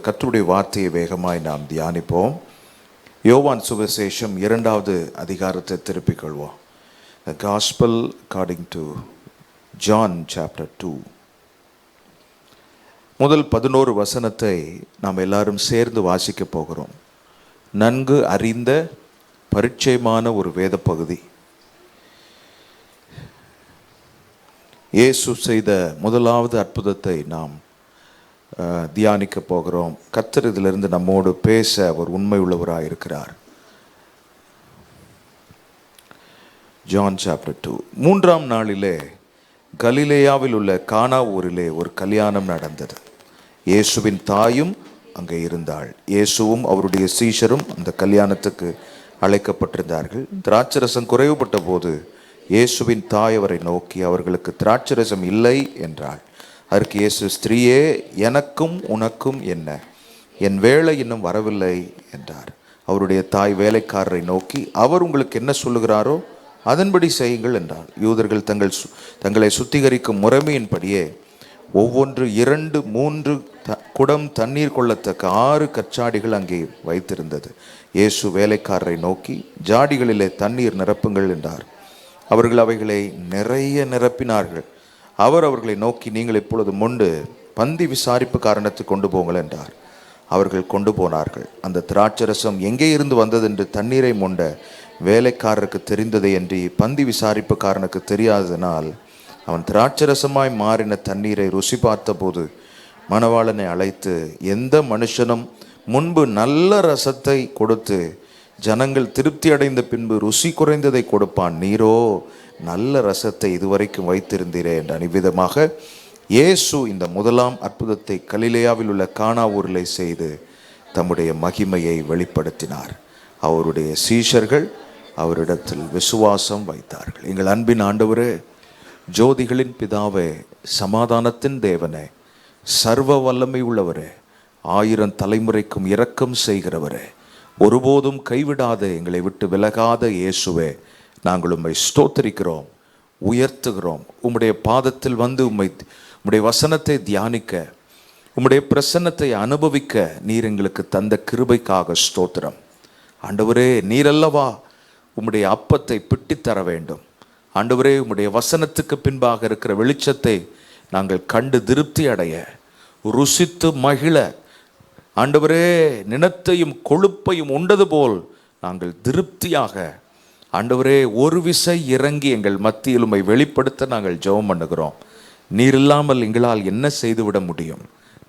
கர்த்தருடைய வார்த்தையை வேகமாய் நாம் தியானிப்போம். யோவான் சுவிசேஷம் 2வது அதிகாரத்தை திருப்பிக் கொள்வோம். The Gospel according to John chapter 2. முதல் 11 வசனத்தை நாம் எல்லாரும் சேர்ந்து வாசிக்க போகிறோம். நன்கு அறிந்த பரிச்சயமான ஒரு வேத பகுதி. இயேசு செய்த முதலாவது அற்புதத்தை நாம் தியானிக்க போகிறோம். கர்த்தர் இதிலிருந்து நம்மோடு பேச அவர் உண்மை உள்ளவராக இருக்கிறார். John chapter 2. 3ஆம் நாளிலே கலிலேயாவில் உள்ள கானா ஊரிலே ஒரு கல்யாணம் நடந்தது. இயேசுவின் தாயும் அங்கே இருந்தாள். இயேசுவும் அவருடைய சீஷரும் அந்த கல்யாணத்துக்கு அழைக்கப்பட்டிருந்தார்கள். திராட்சரசம் குறைவுபட்ட போது இயேசுவின் தாய் அவரை நோக்கி, அவர்களுக்கு திராட்சரசம் இல்லை என்றாள். அதற்கு இயேசு, ஸ்திரீயே, எனக்கும் உனக்கும் என்ன? என் வேளை இன்னும் வரவில்லை என்றார். அவருடைய தாய் வேலைக்காரரை நோக்கி, அவர் உங்களுக்கு என்ன சொல்லுகிறாரோ அதன்படி செய்யுங்கள் என்றார். யூதர்கள் தங்களை சுத்திகரிக்கும் முறைமையின்படியே ஒவ்வொன்று 2-3 குடம் தண்ணீர் கொள்ளத்தக்க 6 கற்சாடிகள் அங்கே வைத்திருந்தது. இயேசு வேலைக்காரரை நோக்கி, ஜாடிகளிலே தண்ணீர் நிரப்புங்கள் என்றார். அவர்கள் அவைகளை நிறைய நிரப்பினார்கள். அவர் அவர்களை நோக்கி, நீங்கள் இப்பொழுது மொண்டு பந்தி விசாரிப்பு காரணத்துக்கு கொண்டு போங்கள் என்றார். அவர்கள் கொண்டு போனார்கள். அந்த திராட்சரசம் எங்கே இருந்து வந்தது என்று தண்ணீரை மொண்ட வேலைக்காரருக்கு தெரிந்ததை என்று பந்தி விசாரிப்பு காரனுக்கு தெரியாததினால் அவன் திராட்சரசமாய் மாறின தண்ணீரை ருசி பார்த்த போது மணவாளனை அழைத்து, எந்த மனுஷனும் முன்பு நல்ல ரசத்தை கொடுத்து ஜனங்கள் திருப்தி அடைந்த பின்பு ருசி குறைந்ததை கொடுப்பான், நீரோ நல்ல ரசத்தை இதுவரைக்கும் வைத்திருந்தீரே என்ற அனிவிதமாக இயேசு இந்த முதலாம் அற்புதத்தை கலிலேயாவில் உள்ள கானா ஊரிலே செய்து தம்முடைய மகிமையை வெளிப்படுத்தினார். அவருடைய சீஷர்கள் அவரிடத்தில் விசுவாசம் வைத்தார்கள். எங்கள் அன்பின் ஆண்டவரே, ஜோதிகளின் பிதாவே, சமாதானத்தின் தேவனே, சர்வ வல்லமை உள்ளவரே, 1000 தலைமுறைக்கும் இரக்கம் செய்கிறவரே, ஒருபோதும் கைவிடாத எங்களை விட்டு விலகாத இயேசுவே, நாங்கள் உம்மை ஸ்தோத்திரிக்கிறோம், உயர்த்துகிறோம். உம்முடைய பாதத்தில் வந்து உம்முடைய வசனத்தை தியானிக்க, உம்முடைய பிரசன்னத்தை அனுபவிக்க நீர் எங்களுக்கு தந்த கிருபைக்காக ஸ்தோத்திரம். ஆண்டவரே, நீரல்லவா உம்முடைய அப்பத்தை பிட்டித்தர வேண்டும். ஆண்டவரே, உம்முடைய வசனத்துக்கு பின்பாக இருக்கிற வெளிச்சத்தை நாங்கள் கண்டு திருப்தி அடைய, ருசித்து மகிழ, ஆண்டவரே, நினத்தையும் கொழுப்பையும் உண்டது போல் நாங்கள் திருப்தியாக, ஆண்டவரே, ஒரு விசை இறங்கி எங்கள் மத்தியில் உம்மை வெளிப்படுத்த நாங்கள் ஜெபம் பண்ணுகிறோம். நீர் இல்லாமல் எங்களால் என்ன செய்துவிட முடியும்?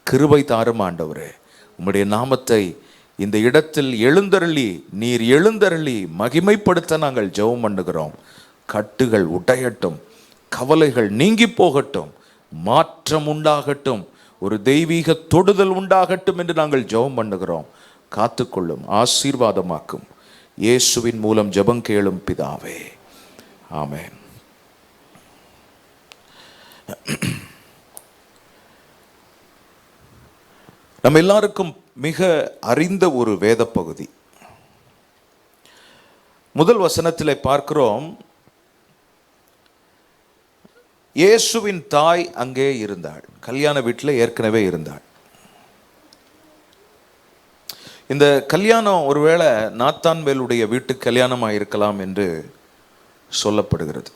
கிருபை தாரும் ஆண்டவரே. உம்முடைய நாமத்தை இந்த இடத்தில் நீர் எழுந்தருளி மகிமைப்படுத்த நாங்கள் ஜெபம் பண்ணுகிறோம். கட்டுகள் உடையட்டும், கவலைகள் நீங்கி போகட்டும், மாற்றம் உண்டாகட்டும், ஒரு தெய்வீக தொடுதல் உண்டாகட்டும் என்று நாங்கள் ஜெபம் பண்ணுகிறோம். காத்துக்கொள்ளும், ஆசீர்வாதமாக்கும். இயேசுவின் மூலம் ஜெபம் கேளும் பிதாவே, ஆமென். நம்ம எல்லாருக்கும் மிக அறிந்த ஒரு வேத பகுதி. முதல் வசனத்திலே பார்க்கிறோம், இயேசுவின் தாய் அங்கே இருந்தாள். கல்யாண வீட்டில் ஏற்கனவே இருந்தாள். இந்த கல்யாணம் ஒருவேளை நாத்தான்வேலுடைய வீட்டுக்கு கல்யாணமாக இருக்கலாம் என்று சொல்லப்படுகிறது.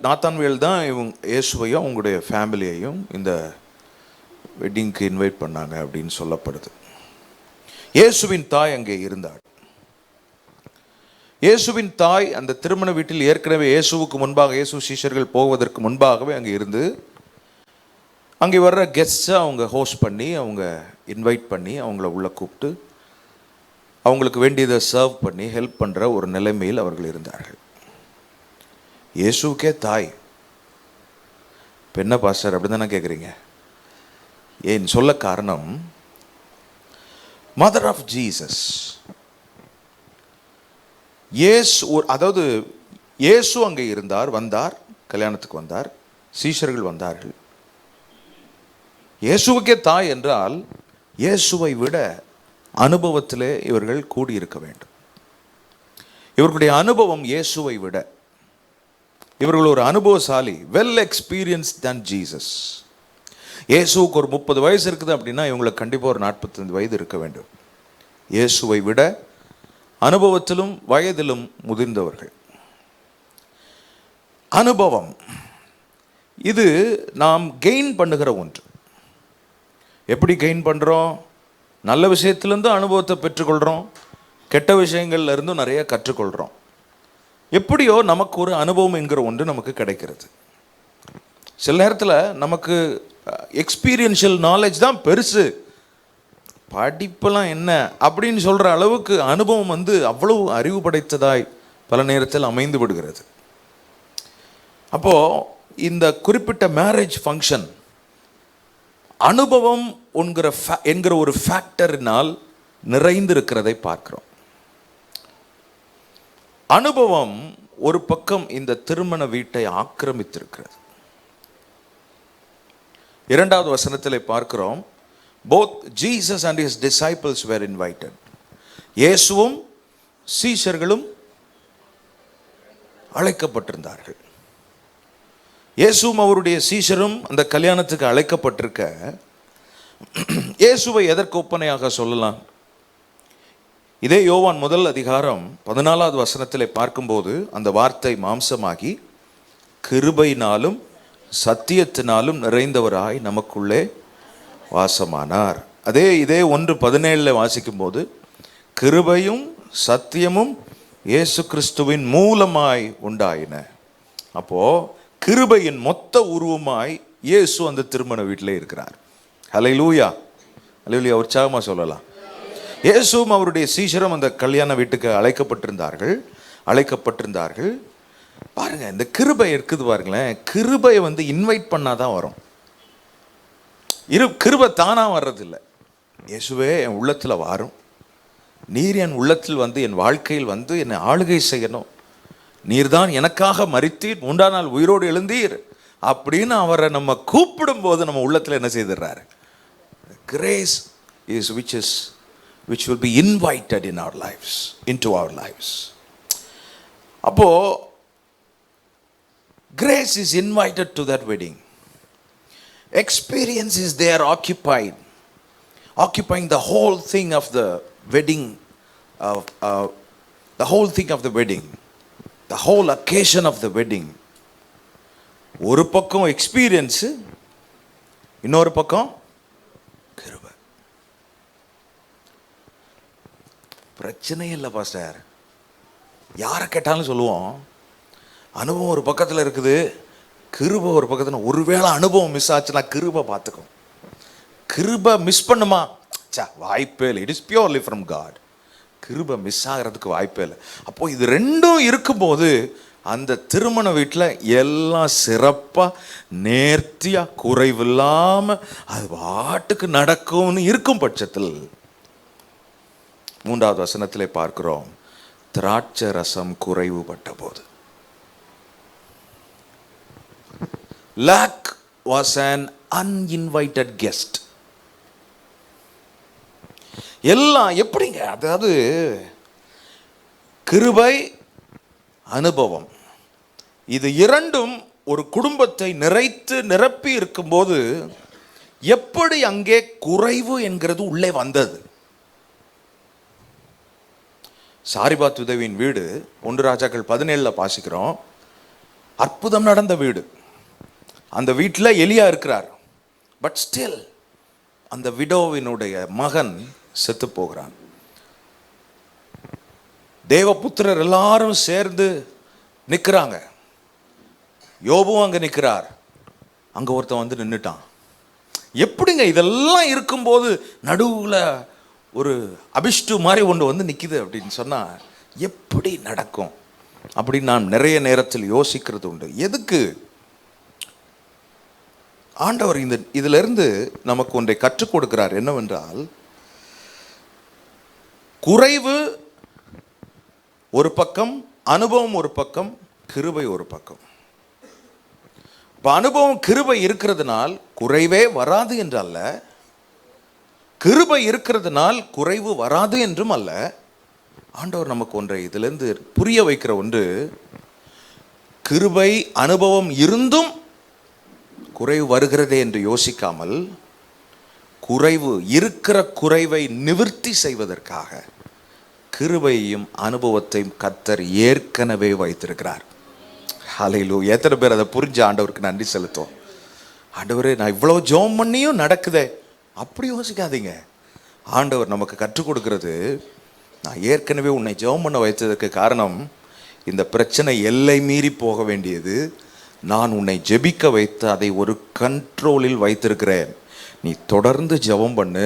நாத்தான்வேல் தான் இயேசுவையும் அவங்களுடைய ஃபேமிலியையும் இந்த வெட்டிங்க்கு இன்வைட் பண்ணாங்க அப்படின்னு சொல்லப்படுது. இயேசுவின் தாய் அங்கே இருந்தாள். இயேசுவின் தாய் அந்த திருமண வீட்டில் ஏற்கனவே இயேசுவுக்கு முன்பாக, இயேசு சீஷர்கள் போவதற்கு முன்பாகவே அங்கே இருந்து அங்கே வர்ற கெஸ்ட்டை அவங்க ஹோஸ்ட் பண்ணி, அவங்க இன்வைட் பண்ணி, அவங்கள உள்ளே கூப்பிட்டு அவங்களுக்கு வேண்டியதை சர்வ் பண்ணி ஹெல்ப் பண்ணுற ஒரு நிலைமையில் அவர்கள் இருந்தார்கள். இயேசுக்கே தாய். இப்போ என்ன பாஸ்டர் அப்படி தானே கேட்குறீங்க? ஏன் சொல்ல காரணம், மதர் ஆஃப் ஜீசஸ். அதாவது இயேசு அங்கே வந்தார், கல்யாணத்துக்கு வந்தார், சீஷர்கள் வந்தார்கள். இயேசுவுக்கே தாய் என்றால் இயேசுவை விட அனுபவத்திலே இவர்கள் கூடியிருக்க வேண்டும். இவர்களுடைய அனுபவம் இயேசுவை விட இவர்கள் ஒரு அனுபவசாலி, வெல் எக்ஸ்பீரியன்ஸ்ட் than ஜீசஸ். இயேசுவுக்கு ஒரு 30 வயசு இருக்குது அப்படின்னா இவங்களுக்கு கண்டிப்பாக ஒரு 45 வயது இருக்க வேண்டும். இயேசுவை விட அனுபவத்திலும் வயதிலும் முதிர்ந்தவர்கள். அனுபவம் இது நாம் கெயின் பண்ணுகிற ஒன்று. எப்படி கெயின் பண்ணுறோம்? நல்ல விஷயத்திலேருந்து அனுபவத்தை பெற்றுக்கொள்கிறோம், கெட்ட விஷயங்கள்ல இருந்தும் நிறைய கற்றுக்கொள்கிறோம். எப்படியோ நமக்கு ஒரு அனுபவம் என்கிற ஒன்று நமக்கு கிடைக்கிறது. சில நேரத்தில் நமக்கு எக்ஸ்பீரியன்ஷியல் நாலேஜ் தான் பெருசு, படிப்பெல்லாம் என்ன அப்படின்னு சொல்கிற அளவுக்கு அனுபவம் அவ்வளவு அறிவு படைத்ததாய் பல நேரத்தில் அமைந்து விடுகிறது. அப்போது இந்த குறிப்பிட்ட மேரேஜ் ஃபங்க்ஷன் அனுபவம் என்கிற ஒரு ஃபேக்டரினால் நிறைந்திருக்கிறதை பார்க்கிறோம். அனுபவம் ஒரு பக்கம் இந்த திருமண வீட்டை ஆக்கிரமித்திருக்கிறது. 2வது வசனத்தில் பார்க்கிறோம், both Jesus and his disciples were invited. இயேசுவும் சீஷர்களும் அழைக்கப்பட்டிருந்தார்கள். இயேசுவும் அவருடைய சீஷரும் அந்த கல்யாணத்துக்கு அழைக்கப்பட்டிருக்க, இயேசுவை எதற்கு ஒப்பனையாக சொல்லலாம்? இதே யோவான் 1 அதிகாரம் 14வது வசனத்திலே பார்க்கும்போது அந்த வார்த்தை மாம்சமாகி கிருபையினாலும் சத்தியத்தினாலும் நிறைந்தவராய் நமக்குள்ளே வாசமானார். இதே 1:17 வாசிக்கும்போது கிருபையும் சத்தியமும் இயேசு கிறிஸ்துவின் மூலமாய் உண்டாயின. அப்போ கிருபையின் மொத்த உருவமாய் இயேசு அந்த திருமண வீட்டிலே இருக்கிறார். ஹல்லேலூயா, ஹல்லேலூயா, உற்சாகமா சொல்லலாம். இயேசுவும் அவருடைய சீஷரும் அந்த கல்யாண வீட்டுக்கு அழைக்கப்பட்டிருந்தார்கள். பாருங்க, இந்த கிருபை இருக்குது பாருங்களேன். கிருபை இன்வைட் பண்ணாதான் வரும். கிருபை தானா வர்றதில்லை. இயேசுவே என் உள்ளத்தில் வாரும், நீர் என் உள்ளத்தில் என் வாழ்க்கையில் என்னை ஆளுகை செய்யணும், நீர்தான் எனக்காக மரித்தீர், 3ஆம் நாள் உயிரோடு எழுந்தீர் அப்படின்னு அவரை நம்ம கூப்பிடும் போது நம்ம உள்ளத்தில் என்ன செய்திடுறாரு? Grace is which will be invited in our lives, into our lives. அப்போ grace is invited to that wedding. Experience is there occupying the whole thing of the wedding, the whole thing of the wedding, the whole occasion of the wedding. ஒரு பக்கம் experience, இன்னொரு பக்கம் கிருபை. பிரச்சனை இல்லை pastor, யாரை கேட்டாலும் சொல்லுவோம் அனுபவம் ஒரு பக்கத்தில் இருக்குது, கிருபை ஒரு பக்கத்தில். ஒருவேளை அனுபவம் மிஸ் ஆச்சுன்னா கிருபை பார்த்துக்கும். கிருபை மிஸ் பண்ணுமா? வாய்ப்பே இல்லை. It is purely from God. கிருபை மிஸ் ஆகிறதுக்கு வாய்ப்பே இல்லை. அப்போ இது ரெண்டும் இருக்கும்போது அந்த திருமண வீட்டில் எல்லாம் சிறப்பாக நேர்த்தியாக குறைவில்லாமல் அது பாட்டுக்கு நடக்கும்னு இருக்கும் பட்சத்தில் 3வது வசனத்திலே பார்க்கிறோம், திராட்சை ரசம் குறைவுபட்ட போது. Lack was an uninvited guest. எல்லாம் எப்படிங்க? அதாவது கிருபை, அனுபவம், இது இரண்டும் ஒரு குடும்பத்தை நிரப்பி இருக்கும்போது எப்படி அங்கே குறைவு என்கிறது உள்ளே வந்தது? சாரிபாத் உதவியின் வீடு 1 ராஜாக்கள் 17 வாசிக்கிறோம். அற்புதம் நடந்த வீடு. அந்த வீட்டில் எலியா இருக்கிறார். பட் ஸ்டில் அந்த விடோவினுடைய மகன் செத்து போகிறான். தேவபுத்திரர் எல்லாரும் சேர்ந்து நிற்கிறாங்க. யோபுவும் அங்கே நிற்கிறார். அங்கே ஒருத்தன் நின்றுட்டான். எப்படிங்க இதெல்லாம் இருக்கும்போது நடுவில் ஒரு அபிஷ்டு மாதிரி ஒன்று நிற்கிது அப்படின்னு சொன்னால் எப்படி நடக்கும் அப்படின்னு நான் நிறைய நேரத்தில் யோசிக்கிறது உண்டு. எதுக்கு ஆண்டவர் இதிலிருந்து நமக்கு ஒன்றை கற்றுக் கொடுக்கிறார். என்னவென்றால், குறைவு ஒரு பக்கம், அனுபவம் ஒரு பக்கம், கிருபை ஒரு பக்கம். இப்போ அனுபவம் கிருபை இருக்கிறதுனால் குறைவே வராது என்றல்ல, கிருபை இருக்கிறதுனால் குறைவு வராது என்றும் அல்ல. ஆண்டவர் நமக்கு ஒன்றை இதிலிருந்து புரிய வைக்கிற ஒன்று, கிருபை அனுபவம் இருந்தும் குறைவு வருகிறதே என்று யோசிக்காமல், இருக்கிற குறைவை நிவர்த்தி செய்வதற்காக கிருபையையும் அனுபவத்தையும் கர்த்தர் ஏற்கனவே வைத்திருக்கிறார். ஹல்லேலூயா. எத்தனை பேர் அதை புரிஞ்ச ஆண்டவருக்கு நன்றி செலுத்தும்? ஆண்டவரே, நான் இவ்வளோ ஜெபம் பண்ணியும் நடக்குதே, அப்படி யோசிக்காதீங்க. ஆண்டவர் நமக்கு கற்றுக் கொடுக்கிறது, நான் ஏற்கனவே உன்னை ஜெபம் பண்ண வைத்ததற்கு காரணம், இந்த பிரச்சனை எல்லை மீறி போக வேண்டியது, நான் உன்னை ஜெபிக்க வைத்து அதை ஒரு கண்ட்ரோலில் வைத்திருக்கிறேன். நீ தொடர்ந்து ஜெபம் பண்ணு,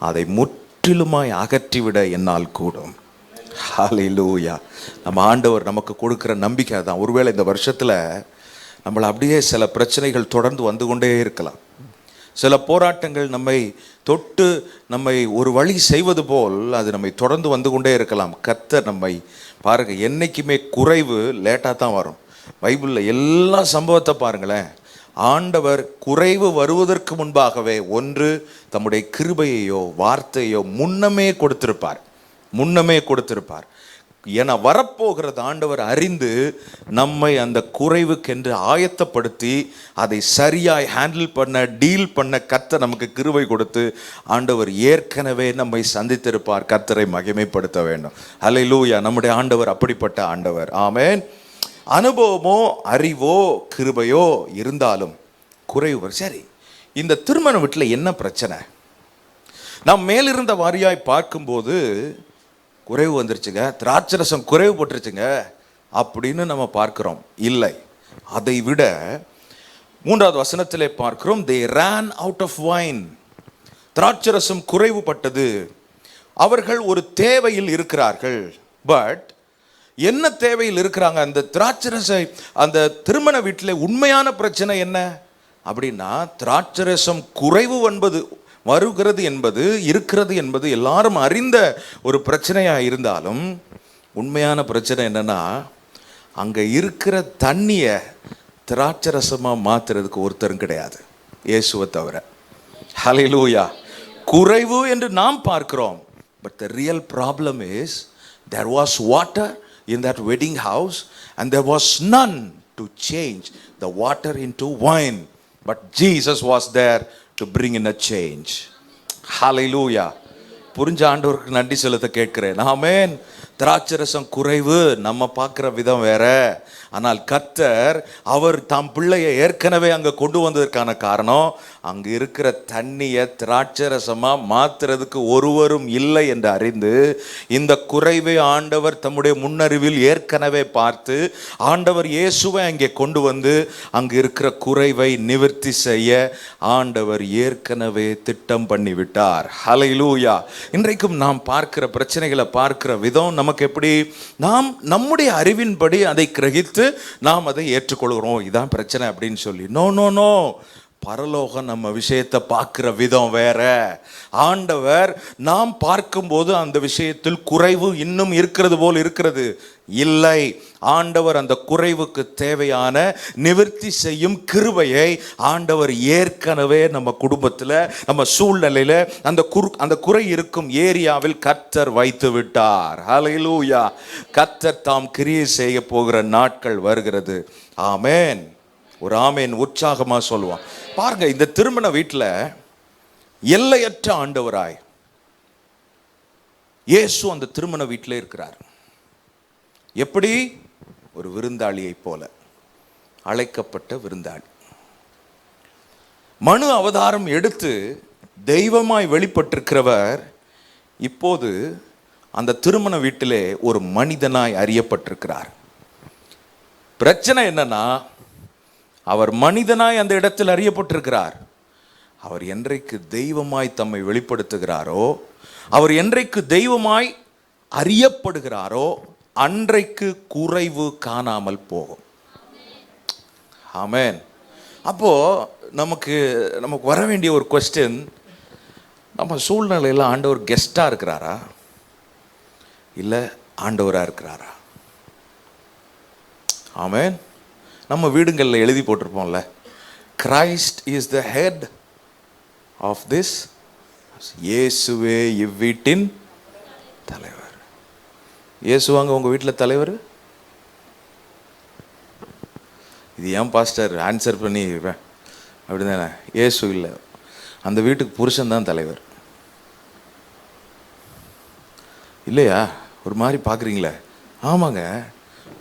அதை முற்றிலுமாய் அகற்றிவிட என்னால் கூடும். ஹல்லேலூயா. நம்ம ஆண்டவர் நமக்கு கொடுக்குற நம்பிக்கை தான். ஒருவேளை இந்த வருஷத்தில் நம்மளை அப்படியே சில பிரச்சனைகள் தொடர்ந்து வந்து கொண்டே இருக்கலாம். சில போராட்டங்கள் நம்மை தொட்டு நம்மை ஒரு வழி செய்வது போல் அது நம்மை தொடர்ந்து வந்து கொண்டே இருக்கலாம். கர்த்தர் நம்மை பாருங்க, என்றைக்குமே குறைவு லேட்டாக தான் வரும். பைபிளில் எல்லா சம்பவத்தை பாருங்களேன், ஆண்டவர் குறைவு வருவதற்கு முன்பாகவே ஒன்று தம்முடைய கிருபையையோ வார்த்தையோ முன்னமே கொடுத்திருப்பார். என வரப்போகிறது ஆண்டவர் அறிந்து நம்மை அந்த குறைவுக்கென்று ஆயத்தப்படுத்தி அதை சரியாய் டீல் பண்ண கர்த்தர் நமக்கு கிருபை கொடுத்து ஆண்டவர் ஏற்கனவே நம்மை சந்தித்திருப்பார். கர்த்தரை மகிமைப்படுத்த வேண்டும். ஹல்லேலூயா. நம்முடைய ஆண்டவர் அப்படிப்பட்ட ஆண்டவர். ஆமென். அனுபவமோ அறிவோ கிருபையோ இருந்தாலும் குறைவு. சரி, இந்த திருமண வீட்டில் என்ன பிரச்சனை? நாம் மேலிருந்த வாரியாய் பார்க்கும்போது குறைவு வந்துருச்சுங்க, திராட்சரசம் குறைவு போட்டுருச்சுங்க அப்படின்னு நம்ம பார்க்கிறோம். இல்லை, அதை விட 3வது வசனத்திலே பார்க்கிறோம், they ran out of wine. திராட்சரசம் குறைவுபட்டது. அவர்கள் ஒரு தேவையில் இருக்கிறார்கள். பட் என்ன தேவையில் இருக்கிறாங்க? அந்த திராட்சரசை, அந்த திருமண வீட்டில் உண்மையான பிரச்சனை என்ன அப்படின்னா, திராட்சரசம் குறைவு இருக்கிறது என்பது எல்லாரும் அறிந்த ஒரு பிரச்சனையாக இருந்தாலும், உண்மையான பிரச்சனை என்னன்னா, அங்கே இருக்கிற தண்ணியை திராட்சரசமாக மாற்றுறதுக்கு ஒருத்தரும் கிடையாது, இயேசுவை தவிர. ஹல்லேலூயா. குறைவு என்று நாம் பார்க்கிறோம். But the real problem is, there was water in that wedding house and there was none to change the water into wine. But Jesus was there to bring in a change. Hallelujah. புரிஞ்ச ஆண்டவருக்கு நன்றி செலுத்த கேட்கிறேன். ஆமென். திராட்சரசம் குறைவு நம்ம பார்க்குற விதம் வேற. ஆனால் கர்த்தர் அவர் தாம் பிள்ளையை ஏற்கனவே அங்கே கொண்டு வந்ததற்கான காரணம், அங்கே இருக்கிற தண்ணியை திராட்சரசமாக மாற்றுறதுக்கு ஒருவரும் இல்லை என்று அறிந்து, இந்த குறைவை ஆண்டவர் தம்முடைய முன்னறிவில் ஏற்கனவே பார்த்து ஆண்டவர் இயேசுவை அங்கே கொண்டு வந்து அங்கே இருக்கிற குறைவை நிவர்த்தி செய்ய ஆண்டவர் ஏற்கனவே திட்டம் பண்ணிவிட்டார். ஹல்லேலூயா. இன்றைக்கும் நாம் பார்க்கிற பிரச்சனைகளை பார்க்கிற விதம் நமக்கு எப்படி? நாம் நம்முடைய அறிவின்படி அதை கிரகித்து நாம் அதை ஏற்றுக்கொள்கிறோம், இதான் பிரச்சனை அப்படின்னு சொல்லி. No no no. பரலோகம் நம்ம விஷயத்தை பார்க்கிற விதம் வேற. ஆண்டவர் நாம் பார்க்கும்போது அந்த விஷயத்தில் குறைவு இன்னும் இருக்கிறது போல் இருக்கிறது. இல்லை, ஆண்டவர் அந்த குறைவுக்கு தேவையான நிவர்த்தி செய்யும் கிருபையை ஆண்டவர் ஏற்கனவே நம்ம குடும்பத்தில், நம்ம சூழ்நிலையில் அந்த குறை இருக்கும் ஏரியாவில் கர்த்தர் வைத்து விட்டார். ஹல்லேலூயா. கர்த்தர் தாம் கிரியை செய்ய போகிற நாட்கள் வருகிறது. ஆமென். ஒரு ஆமென் உற்சாகமாக சொல்லுவான். பாருங்க, இந்த திருமண வீட்டில் எல்லையற்ற ஆண்டவராய் இயேசு அந்த திருமண வீட்டில் இருக்கிறார். எப்படி? ஒரு விருந்தாளியை போல, அழைக்கப்பட்ட விருந்தாளி. மனு அவதாரம் எடுத்து தெய்வமாய் வெளிப்பட்டிருக்கிறவர் இப்போது அந்த திருமண வீட்டிலே ஒரு மனிதனாய் அறியப்பட்டிருக்கிறார். பிரச்சனை என்னன்னா, அவர் மனிதனாய் அந்த இடத்தில் அறியப்பட்டிருக்கிறார். அவர் என்றைக்கு தெய்வமாய் தம்மை வெளிப்படுத்துகிறாரோ, அவர் என்றைக்கு தெய்வமாய் அறியப்படுகிறாரோ, அன்றைக்கு குறைவு காணாமல் போகும். ஆமென். அப்போ நமக்கு வர வேண்டிய ஒரு கொஸ்டின், நம்ம சூழ்நிலையில் ஆண்டவர் கெஸ்டாக இருக்கிறாரா இல்லை ஆண்டவராக இருக்கிறாரா? ஆமென். நம்ம வீடுங்களில் எழுதி போட்டிருப்போம்ல, Christ is the head of this, இயேசுவே இவ்வீட்டின் தலைவர். இயேசுவாங்க உங்கள் வீட்டில் தலைவர்? இது ஏன் பாஸ்டர் ஆன்சர் பண்ணி அப்படி தானே? இயேசு இல்லை, அந்த வீட்டுக்கு புருஷன் தான் தலைவர் இல்லையா? ஒரு மாதிரி பார்க்குறீங்களே. ஆமாங்க,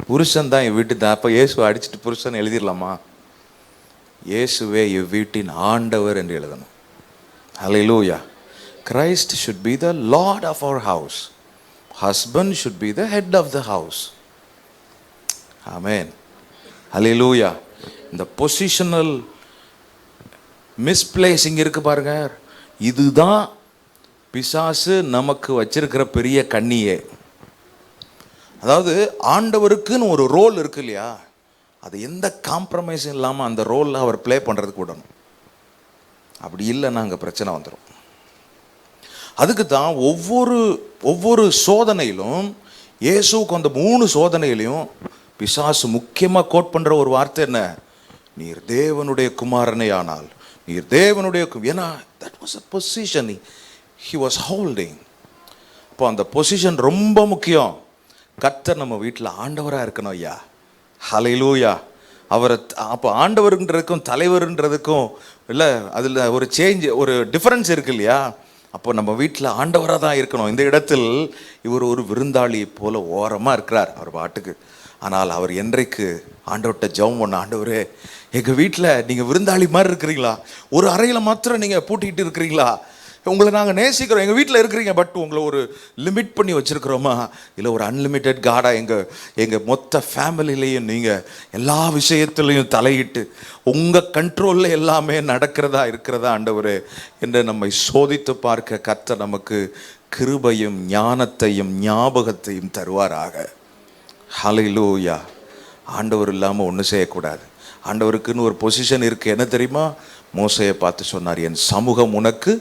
புருஷன் தான் என் வீட்டு தான். அப்போ இயேசுவை அடிச்சுட்டு புருஷன் எழுதிடலாமா? இயேசுவே இவ்வீட்டின் ஆண்டவர் என்று எழுதணும். ஹல்லேலூயா. Christ should be the Lord of our house. Husband should be the head of the house. Amen. Hallelujah. இந்த பொசிஷனல் மிஸ்பிளேசிங் இருக்கு பாருங்க, இதுதான் பிசாசு நமக்கு வச்சிருக்கிற பெரிய கண்ணியே. அதாவது ஆண்டவருக்குன்னு ஒரு ரோல் இருக்கு இல்லையா, அது எந்த காம்ப்ரமைஸும் இல்லாமல் அந்த ரோலில் அவர் ப்ளே பண்ணுறதுக்கு விடணும். அப்படி இல்லைன்னா அங்கே பிரச்சனை வந்துடும். அதுக்கு தான் ஒவ்வொரு சோதனையிலும், இயேசுக்கு அந்த 3 சோதனையிலையும் பிசாசு முக்கியமாக கோட் பண்ணுற ஒரு வார்த்தை என்ன? நீர் தேவனுடைய குமாரனே ஆனால், நீர் தேவனுடைய, ஏன்னா that was a position he was holding. அப்போ அந்த பொசிஷன் ரொம்ப முக்கியம். கர்த்தர் நம்ம வீட்டில் ஆண்டவராக இருக்கணும் ஐயா. ஹல்லேலூயா. அவரை அப்போ ஆண்டவருன்றதுக்கும் தலைவருன்றதுக்கும் இல்லை, அதில் ஒரு சேஞ்ச், ஒரு டிஃப்ரென்ஸ் இருக்கு இல்லையா? அப்போ நம்ம வீட்டில் ஆண்டவராக தான் இருக்கணும். இந்த இடத்தில் இவர் ஒரு விருந்தாளி போல ஓரமாக இருக்கிறார் அவர் பாட்டுக்கு. ஆனால் அவர் என்றைக்கு ஆண்டவர்கிட்ட ஜெபம் பண்ண, ஆண்டவரே எங்கள் வீட்டில் நீங்கள் விருந்தாளி மாதிரி இருக்கிறீங்களா? ஒரு அறையில் மாத்திரம் நீங்கள் பூட்டிக்கிட்டு இருக்கிறீங்களா? உங்களை நாங்கள் நேசிக்கிறோம், எங்கள் வீட்டில் இருக்கிறீங்க, பட் உங்களை ஒரு லிமிட் பண்ணி வச்சுருக்கிறோமா? இல்லை ஒரு அன்லிமிட்டெட் காடாக எங்கள் மொத்த ஃபேமிலியிலையும் நீங்கள் எல்லா விஷயத்துலையும் தலையிட்டு உங்கள் கண்ட்ரோலில் எல்லாமே நடக்கிறதா இருக்கிறதா ஆண்டவரே என்று நம்மை சோதித்து பார்க்க கர்த்தர் நமக்கு கிருபையும் ஞானத்தையும் ஞாபகத்தையும் தருவாராக. ஹல்லேலூயா. ஆண்டவர் இல்லாமல் ஒன்றும் செய்யக்கூடாது. ஆண்டவருக்குன்னு ஒரு பொசிஷன் இருக்குது. என்ன தெரியுமா? மோசையை பார்த்து சொன்னார், என் சமூகம் உனக்கு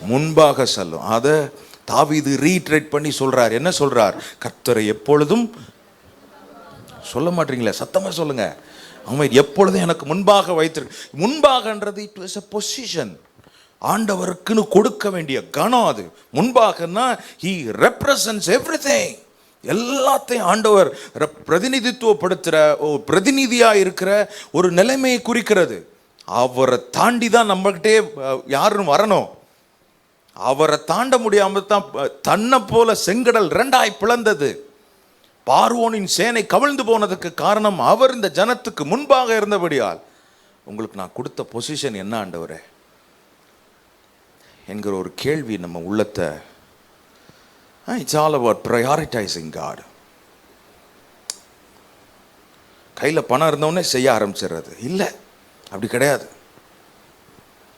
முன்பாக செல்லும். அதை தாவீது ரீட்ரேட் பண்ணி சொல்றார். என்ன சொல்றார்? கர்த்தரை எப்பொழுதும், சொல்ல மாட்டீங்களே, சத்தமாக சொல்லுங்க. அவன் எப்பொழுதும் எனக்கு முன்பாக வைத்திருக்கு. முன்பாகன்றது இட் வாஸ் எ பொசிஷன். ஆண்டவருக்குன்னு கொடுக்க வேண்டிய கனம் அது. முன்பாகன்னா he represents everything. எல்லாத்தையும் ஆண்டவர் பிரதிநிதித்துவப்படுத்துகிற பிரதிநிதியாக இருக்கிற ஒரு நிலைமையை குறிக்கிறது. அவரை தாண்டி தான் நம்மகிட்டே யாரும் வரணும். அவரை தாண்ட முடியாமல் தான் தன்னை போல செங்கடல் 2ஆய் பிளந்தது. பார்வோனின் சேனை கவிழ்ந்து போனதுக்கு காரணம் அவர் இந்த ஜனத்துக்கு முன்பாக இருந்தபடியால். உங்களுக்கு நான் கொடுத்த பொசிஷன் என்ன ஆண்டவரே என்கிற ஒரு கேள்வி நம்ம உள்ளத்தை, it's all about prioritizing God. கையில் பணம் இருந்தவொடனே செய்ய ஆரம்பிச்சிடுறது இல்லை, அப்படி கிடையாது.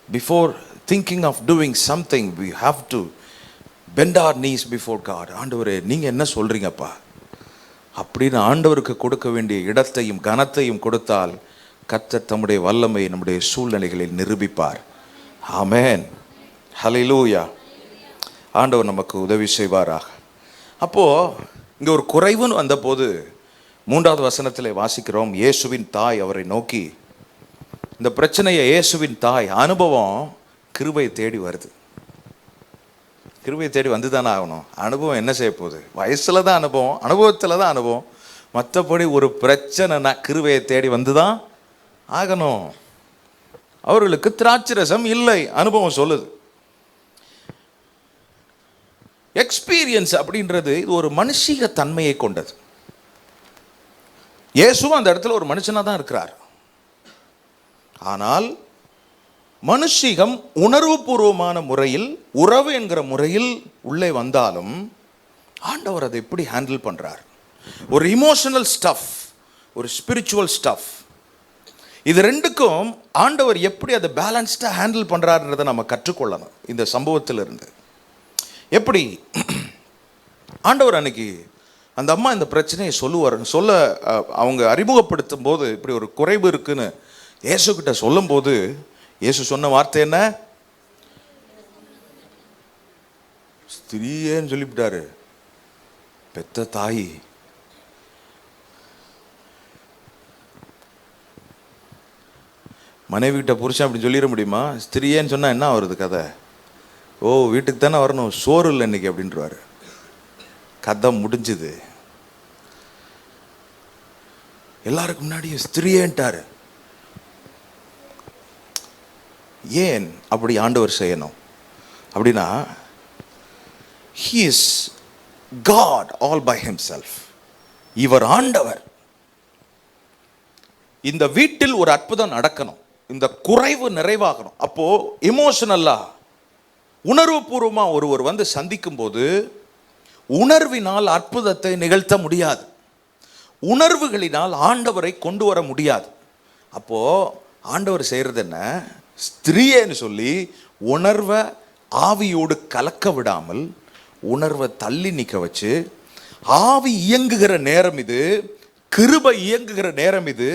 Before thinking of doing something we have to bend our knees before God. ஆண்டவரே நீங்கள் என்ன சொல்கிறீங்கப்பா அப்படின்னு ஆண்டவருக்கு கொடுக்க வேண்டிய இடத்தையும் கனத்தையும் கொடுத்தால் கர்த்தர் தம்முடைய வல்லமை நம்முடைய சூழ்நிலைகளில் நிரூபிப்பார். ஆமென். ஹல்லேலூயா. ஆண்டவர் நமக்கு உதவி செய்வாராக. அப்போது இங்கே ஒரு குறைவுன்னு வந்தபோது 3வது வசனத்தில் வாசிக்கிறோம், இயேசுவின் தாய் அவரை நோக்கி. இந்த பிரச்சனையை இயேசுவின் தாய் அனுபவம் கிருபையை தேடி வருது. கிருபையை தேடி வந்து தானே ஆகணும். அனுபவம் என்ன செய்ய போகுது? வயசில் தான் அனுபவம், அனுபவத்தில் தான் அனுபவம். மற்றபடி ஒரு பிரச்சனைனா கிருபையை தேடி வந்து தான் ஆகணும். அவர்களுக்கு திராட்சரசம் இல்லை, அனுபவம் சொல்லுது. எக்ஸ்பீரியன்ஸ் அப்படின்றது இது ஒரு மனுஷீக தன்மையை கொண்டது. இயேசுவும் அந்த இடத்துல ஒரு மனுஷனாக தான் இருக்கிறார். ஆனால் மனுஷீகம் உணர்வுபூர்வமான முறையில், உறவு என்கிற முறையில் உள்ளே வந்தாலும் ஆண்டவர் அதை எப்படி ஹேண்டில் பண்ணுறார்? ஒரு இமோஷனல் ஸ்டஃப், ஒரு ஸ்பிரிச்சுவல் ஸ்டஃப், இது ரெண்டுக்கும் ஆண்டவர் எப்படி அதை பேலன்ஸ்டாக ஹேண்டில் பண்ணுறாருன்றதை நம்ம கற்றுக்கொள்ளணும் இந்த சம்பவத்திலிருந்து. எப்படி ஆண்டவர் அன்னைக்கு அந்த அம்மா இந்த பிரச்சனையை சொல்ல அவங்க அறிமுகப்படுத்தும் போது, இப்படி ஒரு குறைவு இருக்குன்னு இயேசுக்கிட்ட சொல்லும்போது இயேசு சொன்ன வார்த்தை என்ன? ஸ்திரீயேன்னு சொல்லிவிட்டாரு. பெத்த தாய். மனைவி கிட்ட புருஷன் அப்படி சொல்லிட முடியுமா? ஸ்திரீயேன்னு சொன்னா என்ன வருது கதை? ஓ, வீட்டுக்கு தானே வரணும், சோறு இல்லை இன்னைக்கு அப்படின்றவாரு. கதை முடிஞ்சுது. எல்லாருக்கும் முன்னாடி ஸ்திரியேன்ட்டாரு. ஏன் அப்படி ஆண்டவர் செய்யணும் அப்படின்னா, he is God all by himself. இவர் ஆண்டவர். இந்த வீட்டில் ஒரு அற்புதம் நடக்கணும், இந்த குறைவு நிறைவாகணும். அப்போ எமோஷனலா, உணர்வு பூர்வமா ஒருவர் வந்து சந்திக்கும் போது உணர்வினால் அற்புதத்தை நிகழ்த்த முடியாது, உணர்வுகளினால் ஆண்டவரை கொண்டு வர முடியாது. அப்போ ஆண்டவர் செய்யறது என்ன, ஸ்திரியேன்னு சொல்லி உணர்வை ஆவியோடு கலக்க விடாமல் உணர்வை தள்ளி நிற்க வச்சு, ஆவி இயங்குகிற நேரம் இது, கிருபை இயங்குகிற நேரம் இது.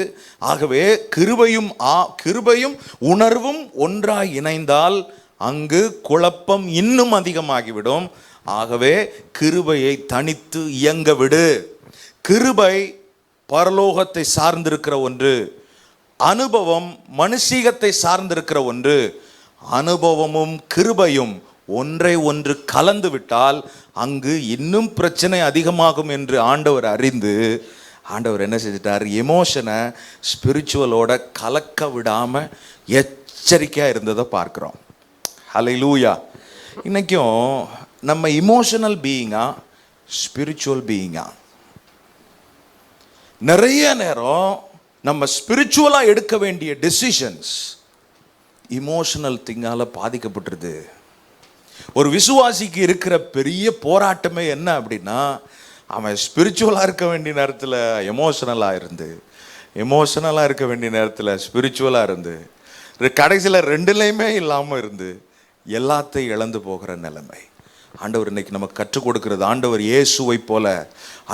ஆகவே கிருபையும் உணர்வும் ஒன்றாய் இணைந்தால் அங்கு குழப்பம் இன்னும் அதிகமாகிவிடும். ஆகவே கிருபையை தனித்து இயங்க விடு. கிருபை பரலோகத்தை சார்ந்திருக்கிற ஒன்று, அனுபவம் மனுஷீகத்தை சார்ந்திருக்கிற ஒன்று. அனுபவமும் கிருபையும் ஒன்றை ஒன்று கலந்து விட்டால் அங்கு இன்னும் பிரச்சனை அதிகமாகும் என்று ஆண்டவர் அறிந்து ஆண்டவர் என்ன செஞ்சிட்டார், எமோஷனை ஸ்பிரிச்சுவலோட கலக்க விடாம எச்சரிக்கையா இருந்ததை பார்க்கிறோம். ஹல்லேலூயா. இன்னைக்கும் நம்ம இமோஷனல் பீயிங்கா ஸ்பிரிச்சுவல் பீயிங்கா? நிறைய நேரம் நம்ம ஸ்பிரிச்சுவலா எடுக்க வேண்டிய டெசிஷன்ஸ் இமோஷனல் திங்கால பாதிக்கப்பட்டிருது. ஒரு விசுவாசிக்கு இருக்கிற பெரிய போராட்டமே என்ன அப்படின்னா, அவன் ஸ்பிரிச்சுவலாக இருக்க வேண்டிய நேரத்தில் எமோஷனலாக இருந்து, எமோஷனலாக இருக்க வேண்டிய நேரத்தில் ஸ்பிரிச்சுவலாக இருந்து, கடைசியில் ரெண்டுலேயுமே இல்லாமல் இருந்து எல்லாத்தையும் இழந்து போகிற நிலைமை. ஆண்டவர் இன்னைக்கு நமக்கு கற்றுக் கொடுக்கிறது, ஆண்டவர் இயேசுவை போல,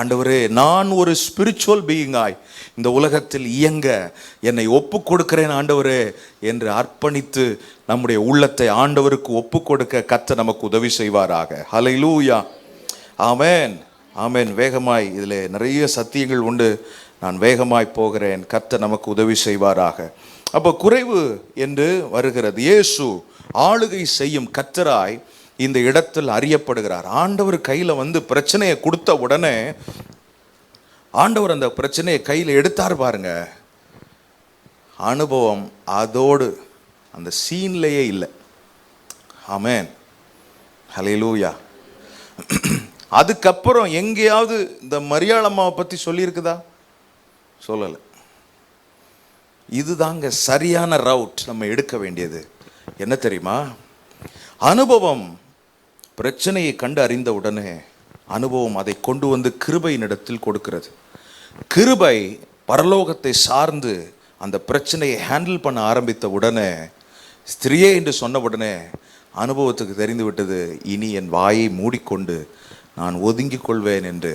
ஆண்டவரே நான் ஒரு ஸ்பிரிச்சுவல் பீயிங்காய் இந்த உலகத்தில் இயங்க என்னை ஒப்பு கொடுக்கிறேன் ஆண்டவரே என்று அர்ப்பணித்து நம்முடைய உள்ளத்தை ஆண்டவருக்கு ஒப்பு கொடுக்க கர்த்தர் நமக்கு உதவி செய்வாராக. ஹல்லேலூயா. ஆமென், ஆமென். வேகமாய் இதில் நிறைய சத்தியங்கள் உண்டு, நான் வேகமாய் போகிறேன். கர்த்தர் நமக்கு உதவி செய்வாராக. அப்போ குறைவு என்று வருகிறது. இயேசு ஆளுகை செய்யும் கர்த்தராய் இந்த இடத்தில் அறியப்படுகிறார். ஆண்டவர் கையில் வந்து பிரச்சனையை கொடுத்த உடனே ஆண்டவர் அந்த பிரச்சனையை கையில் எடுத்தார் பாருங்க. அனுபவம் அதோடு அந்த சீன்லேயே இல்லை. ஆமென், ஹல்லேலூயா. அதுக்கப்புறம் எங்கேயாவது இந்த மரியாளம்மாவை பற்றி சொல்லியிருக்குதா? சொல்லலை. இதுதாங்க சரியான ரவுட் நம்ம எடுக்க வேண்டியது. என்ன தெரியுமா, அனுபவம் பிரச்சனையை கண்டு அறிந்த உடனே அனுபவம் அதை கொண்டு வந்து கிருபையின் இடத்தில் கொடுக்கிறது. கிருபை பரலோகத்தை சார்ந்து அந்த பிரச்சனையை ஹேண்டில் பண்ண ஆரம்பித்த உடனே, ஸ்திரியே என்று சொன்ன உடனே அனுபவத்துக்கு தெரிந்து விட்டது, இனி என் வாயை மூடிக்கொண்டு நான் ஒதுங்கிக் கொள்வேன் என்று.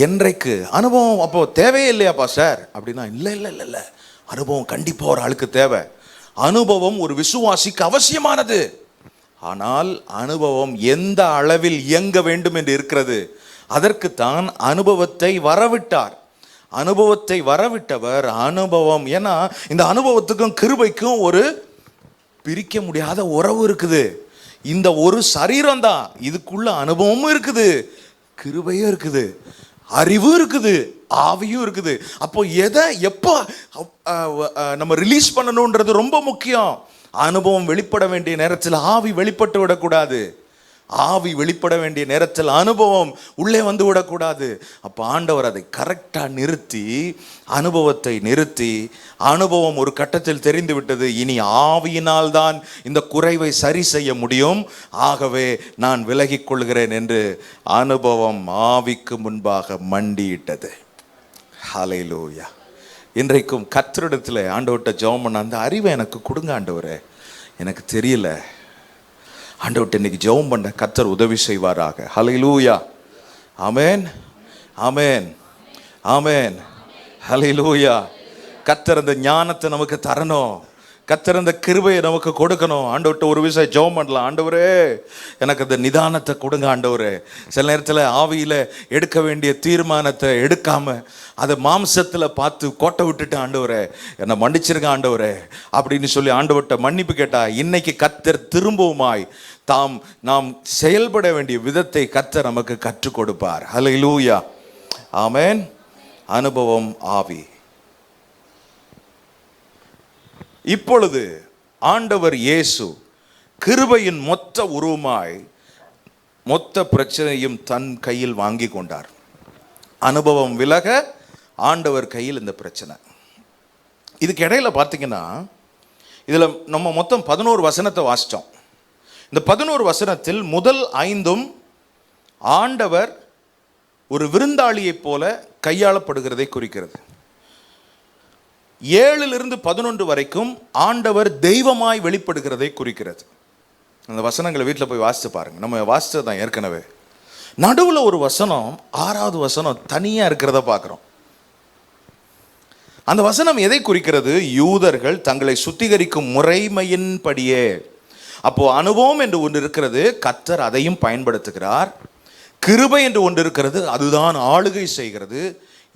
என்றைக்கு அனுபவம் அப்போ தேவையே இல்லையாப்பா சார் அப்படின்னா, இல்லை இல்லை இல்லை இல்லை, அனுபவம் கண்டிப்பாக ஒரு ஆளுக்கு தேவை. அனுபவம் ஒரு விசுவாசிக்கு அவசியமானது. ஆனால் அனுபவம் எந்த அளவில் இயங்க வேண்டும் என்று இருக்கிறது. அதற்குத்தான் அனுபவத்தை வரவிட்டார். அனுபவத்தை வரவிட்டவர் அனுபவம். ஏன்னா இந்த அனுபவத்துக்கும் கிருபைக்கும் ஒரு பிரிக்க முடியாத உறவு இருக்குது. இந்த ஒரு சரீரம் தான், இதுக்குள்ள அனுபவமும் இருக்குது, கிருபையும் இருக்குது, அறிவு இருக்குது, ஆவியும் இருக்குது. அப்போ எதை எப்போ நம்ம ரிலீஸ் பண்ணணுன்றது ரொம்ப முக்கியம். அனுபவம் வெளிப்பட வேண்டிய நேரத்தில் ஆவி வெளிப்பட்டு விடக்கூடாது. ஆவி வெளிப்பட வேண்டிய நேரத்தில் அனுபவம் உள்ளே வந்து விடக்கூடாது. அப்போ ஆண்டவர் அதை கரெக்டாக நிறுத்தி, அனுபவத்தை நிறுத்தி, அனுபவம் ஒரு கட்டத்தில் தெரிந்து விட்டது, இனி ஆவியினால் தான் இந்த குறைவை சரி செய்ய முடியும், ஆகவே நான் விலகிக் கொள்கிறேன் என்று அனுபவம் ஆவிக்கு முன்பாக மண்டியிட்டது. ஹல்லேலூயா. இன்றைக்கும் கர்த்தரிடத்தில் ஆண்டவர்கிட்ட ஜெபம் பண்ண, அந்த அறிவை எனக்கு கொடுங்க ஆண்டவரே, எனக்கு தெரியல. ஆண்டவர்கிட்ட இன்னைக்கு ஜெபம் பண்ண கர்த்தர் உதவி செய்வாராக. ஹல்லேலூயா. ஆமென், ஆமென், ஆமென், ஹல்லேலூயா. கர்த்தர் அந்த ஞானத்தை நமக்கு தரணும். கர்த்தர் அந்த கிருபையை நமக்கு கொடுக்கணும். ஆண்டவர்கிட்ட ஒரு விஷயம் ஜெபம் பண்ணலாம், ஆண்டவரே எனக்கு அந்த நிதானத்தை கொடுங்க ஆண்டவரே. சில நேரத்தில் ஆவியில் எடுக்க வேண்டிய தீர்மானத்தை எடுக்காம அதை மாம்சத்தில் பார்த்து கோட்டை விட்டுட்டு, ஆண்டவரே என்னை மன்னிச்சிருங்க ஆண்டவரே அப்படின்னு சொல்லி ஆண்டவர்கிட்ட மன்னிப்பு கேட்டா, இன்னைக்கு கர்த்தர் திரும்பவுமாய் நாம் செயல்பட வேண்டிய விதத்தை கர்த்தர் நமக்கு கற்றுக் கொடுப்பார். ஹல்லேலூயா. ஆமென், அனுபவம் ஆவி. இப்பொழுது ஆண்டவர் இயேசு கிருபையின் மொத்த உருவமாய் மொத்த பிரச்சனையும் தன் கையில் வாங்கி கொண்டார். அனுபவம் விலக ஆண்டவர் கையில் இந்த பிரச்சனை. இதுக்கு இடையில பார்த்தீங்கன்னா இதில் நம்ம மொத்தம் 11 வசனத்தை வாசித்தோம். இந்த 11 வசனத்தில் முதல் 5 ஆண்டவர் ஒரு விருந்தாளியைப் போல கையாளப்படுகிறதை குறிக்கிறது. 7 11 வரைக்கும் ஆண்டவர் தெய்வமாய் வெளிப்படுகிறதை குறிக்கிறது. அந்த வசனங்களை வீட்டில் போய் வாசித்து பாருங்க. நம்ம வாசித்தது தான் ஏற்கனவே. நடுவில் ஒரு வசனம், 6வது வசனம் தனியாக இருக்கிறத பார்க்குறோம். அந்த வசனம் எதை குறிக்கிறது? யூதர்கள் தங்களை சுத்திகரிக்கும் முறைமையின்படியே. அப்போ அனுபவம் என்று ஒன்று இருக்கிறது, கர்த்தர் அதையும் பயன்படுத்துகிறார். கிருபை என்று ஒன்று இருக்கிறது, அதுதான் ஆளுகை செய்கிறது.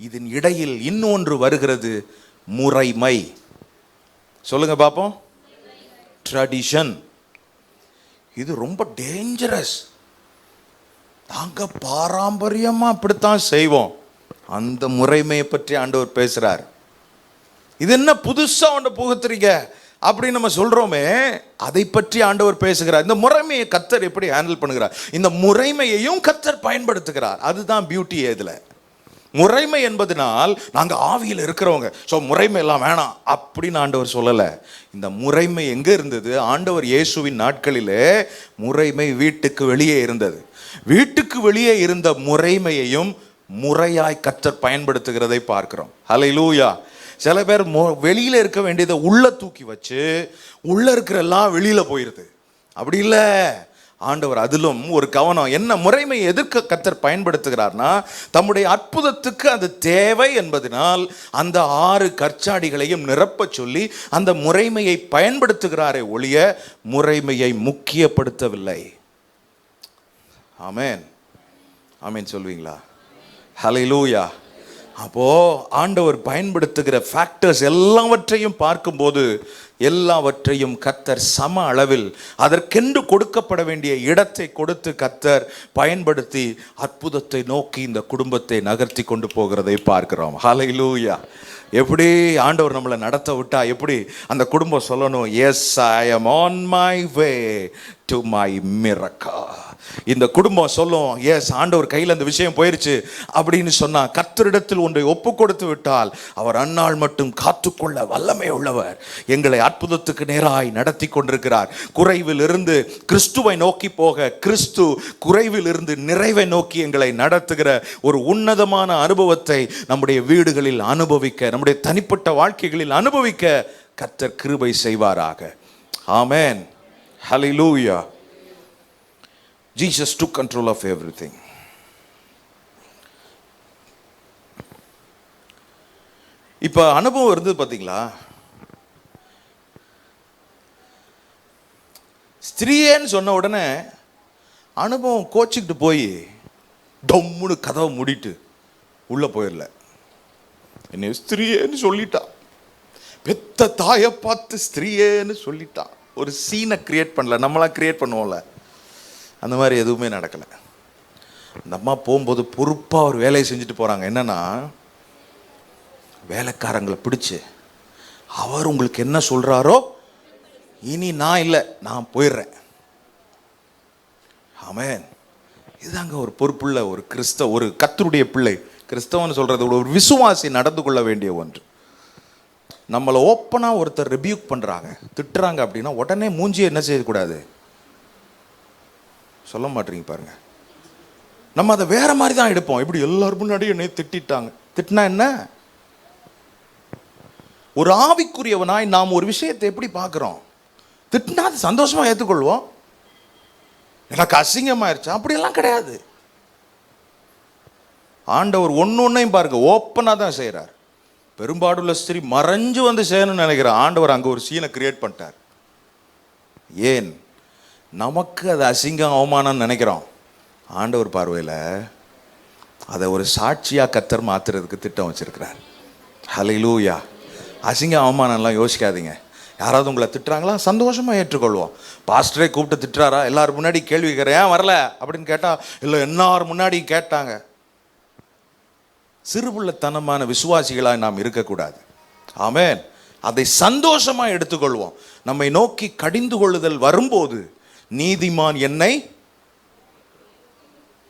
இதன் இடையில் இன்னொன்று வருகிறது, முறைமை. சொல்லுங்க பாப்போம். ட்ரெடிஷன். இது ரொம்ப டேஞ்சரஸ். நாங்க பாரம்பரியமா அப்படித்தான் செய்வோம். அந்த முறைமையை பற்றி ஆண்டவர் பேசுறார். இது என்ன புதுசா ஒன்று புகுத்துறீங்க அப்படின்னு நம்ம சொல்றோமே, அதை பற்றி ஆண்டவர் பேசுகிறார். இந்த முறைமையை கர்த்தர் எப்படி ஹேண்டில் பண்ணுகிறார், இந்த முறைமையையும் கர்த்தர் பயன்படுத்துகிறார். அதுதான் பியூட்டி. இதுல முறைமை என்பதனால் நாங்கள் ஆவியில் இருக்கிறவங்க, ஸோ முறைமை எல்லாம் வேணாம் அப்படின்னு ஆண்டவர் சொல்லலை. இந்த முறைமை எங்கே இருந்தது? ஆண்டவர் இயேசுவின் நாட்களிலே முறைமை வீட்டுக்கு வெளியே இருந்தது. வீட்டுக்கு வெளியே இருந்த முறைமையையும் முறையாய் கர்த்தர் பயன்படுத்துகிறதை பார்க்கிறோம். ஹல்லேலூயா. சில பேர் வெளியில் இருக்க வேண்டியதை உள்ள தூக்கி வச்சு உள்ள இருக்கிற எல்லாம் வெளியில் போயிடுது. அப்படி இல்லை. ஆண்டவர் அதிலும் ஒரு கவனம். என்ன முறைமை எதற்கு கர்த்தர் பயன்படுத்துகிறார்னா, தம்முடைய அற்புதத்துக்கு அது தேவை என்பதனால் அந்த 6 கற்சாடிகளையும் நிரப்ப சொல்லி அந்த முறைமையை பயன்படுத்துகிறாரே ஒழிய முறைமையை முக்கியப்படுத்தவில்லை. ஆமென். ஆமென் சொல்வீங்களா? ஹல்லேலூயா. அப்போ ஆண்டவர் பயன்படுத்துகிற ஃபேக்டர்ஸ் எல்லாவற்றையும் பார்க்கும்போது எல்லாவற்றையும் கர்த்தர் சம அளவில் அதற்கென்று கொடுக்கப்பட வேண்டிய இடத்தை கொடுத்து கர்த்தர் பயன்படுத்தி அற்புதத்தை நோக்கி இந்த குடும்பத்தை நகர்த்தி கொண்டு போகிறதை பார்க்கிறோம். ஹல்லேலூயா. எப்படி ஆண்டவர் நம்மளை நடத்த விட்டா எப்படி அந்த குடும்பம் சொல்லணும், yes I am on my way to my miracle. இந்த குடும்பம் சொல்லும், எஸ் ஆண்டவர் கையில் அந்த விஷயம் போயிருச்சு அப்படின்னு சொன்னா, கர்த்தரிடத்தில் ஒன்றை ஒப்பு கொடுத்து விட்டால் அவர் அந்நாள் மட்டும் காத்துக்கொள்ள வல்லமை உள்ளவர். எங்களை அற்புதத்துக்கு நேராய் நடத்தி கொண்டிருக்கிறார். குறைவில் இருந்து கிறிஸ்துவை நோக்கி போக, கிறிஸ்து குறைவில் இருந்து நிறைவை நோக்கி எங்களை நடத்துகிற ஒரு உன்னதமான அனுபவத்தை நம்முடைய வீடுகளில் அனுபவிக்க, நம்முடைய தனிப்பட்ட வாழ்க்கைகளில் அனுபவிக்க கர்த்தர் கிருபை செய்வாராக. ஆமென். ஹல்லேலூயா. Jesus took control of everything. இப்ப அனுபவம் இருந்தது பாத்தீங்களா? ஸ்திரீன்னு சொன்ன உடனே அனுபவம் கோச்சிக்கிட்டு போய் டம்முன்னு கதவை மூடிட்டு உள்ள போயிடல. என்ன ஸ்திரீன்னு சொல்லிட்டா, பெத்த தாயை பார்த்து ஸ்திரீன்னு சொல்லிட்டா. ஒரு சீனை கிரியேட் பண்ணல, நம்மளா கிரியேட் பண்ணுவோம்ல, அந்த மாதிரி எதுவுமே நடக்கலை. அந்த அம்மா போகும்போது பொறுப்பாக ஒரு வேலையை செஞ்சுட்டு போகிறாங்க. என்னன்னா, வேலைக்காரங்களை பிடிச்சு அவர் உங்களுக்கு என்ன சொல்கிறாரோ இனி நான் இல்லை, நான் போயிடுறேன். ஆமென். இதுதாங்க ஒரு பொறுப்புள்ள ஒரு ஒரு கர்த்தருடைய பிள்ளை, கிறிஸ்தவன் சொல்கிறது ஒரு விசுவாசி நடந்து கொள்ள வேண்டிய ஒன்று. நம்மளை ஓப்பனாக ஒருத்தர் ரிபியூக் பண்ணுறாங்க, திட்டுறாங்க அப்படின்னா உடனே மூஞ்சியை என்ன செய்யக்கூடாது, சொல்ல மாட்டீங்க பாருங்க. நம்ம அதை வேற மாதிரி தான் எடுப்போம். இப்படி எல்லாரும் முன்னாடியும் என்னை திட்டாங்க. திட்டினா என்ன? ஒரு ஆவிக்குரியவனாய் நாம் ஒரு விஷயத்தை எப்படி பார்க்கிறோம்? திட்டினா அது சந்தோஷமா ஏற்றுக்கொள்வோம். எனக்கு அசிங்கமாயிருச்சு அப்படியெல்லாம் கிடையாது. ஆண்டவர் ஒன்னையும் பாருங்க ஓப்பனா தான் செய்யறார். பெரும்பாடுள்ள ஸ்திரீ மறைஞ்சு வந்து செய்யணும்னு நினைக்கிற ஆண்டவர் அங்க ஒரு சீனை கிரியேட் பண்ணிட்டார். ஏன்? நமக்கு அது அசிங்கம் அவமானம் நினைக்கிறோம். ஆண்டவர் பார்வையில் அதை ஒரு சாட்சியாக கர்த்தர் மாத்துறதுக்கு திட்டம் வச்சிருக்கிறார். ஹல்லேலூயா. அசிங்கம் அவமானம்லாம் யோசிக்காதீங்க. யாராவது உங்களை திட்டுறாங்களா, சந்தோஷமாக ஏற்றுக்கொள்வோம். பாஸ்டரே கூப்பிட்டு திட்டுறாரா, எல்லாரும் முன்னாடி கேள்வி கேட்குறேன், ஏன் வரல அப்படின்னு கேட்டால் இல்லை எல்லாரும் முன்னாடி கேட்டாங்க. சிறுபுள்ளத்தனமான விசுவாசிகளாய் நாம் இருக்கக்கூடாது. ஆமென். அதை சந்தோஷமா எடுத்துக்கொள்வோம். நம்மை நோக்கி கடிந்து கொள்ளுதல் வரும்போது, நீதிமான் என்னை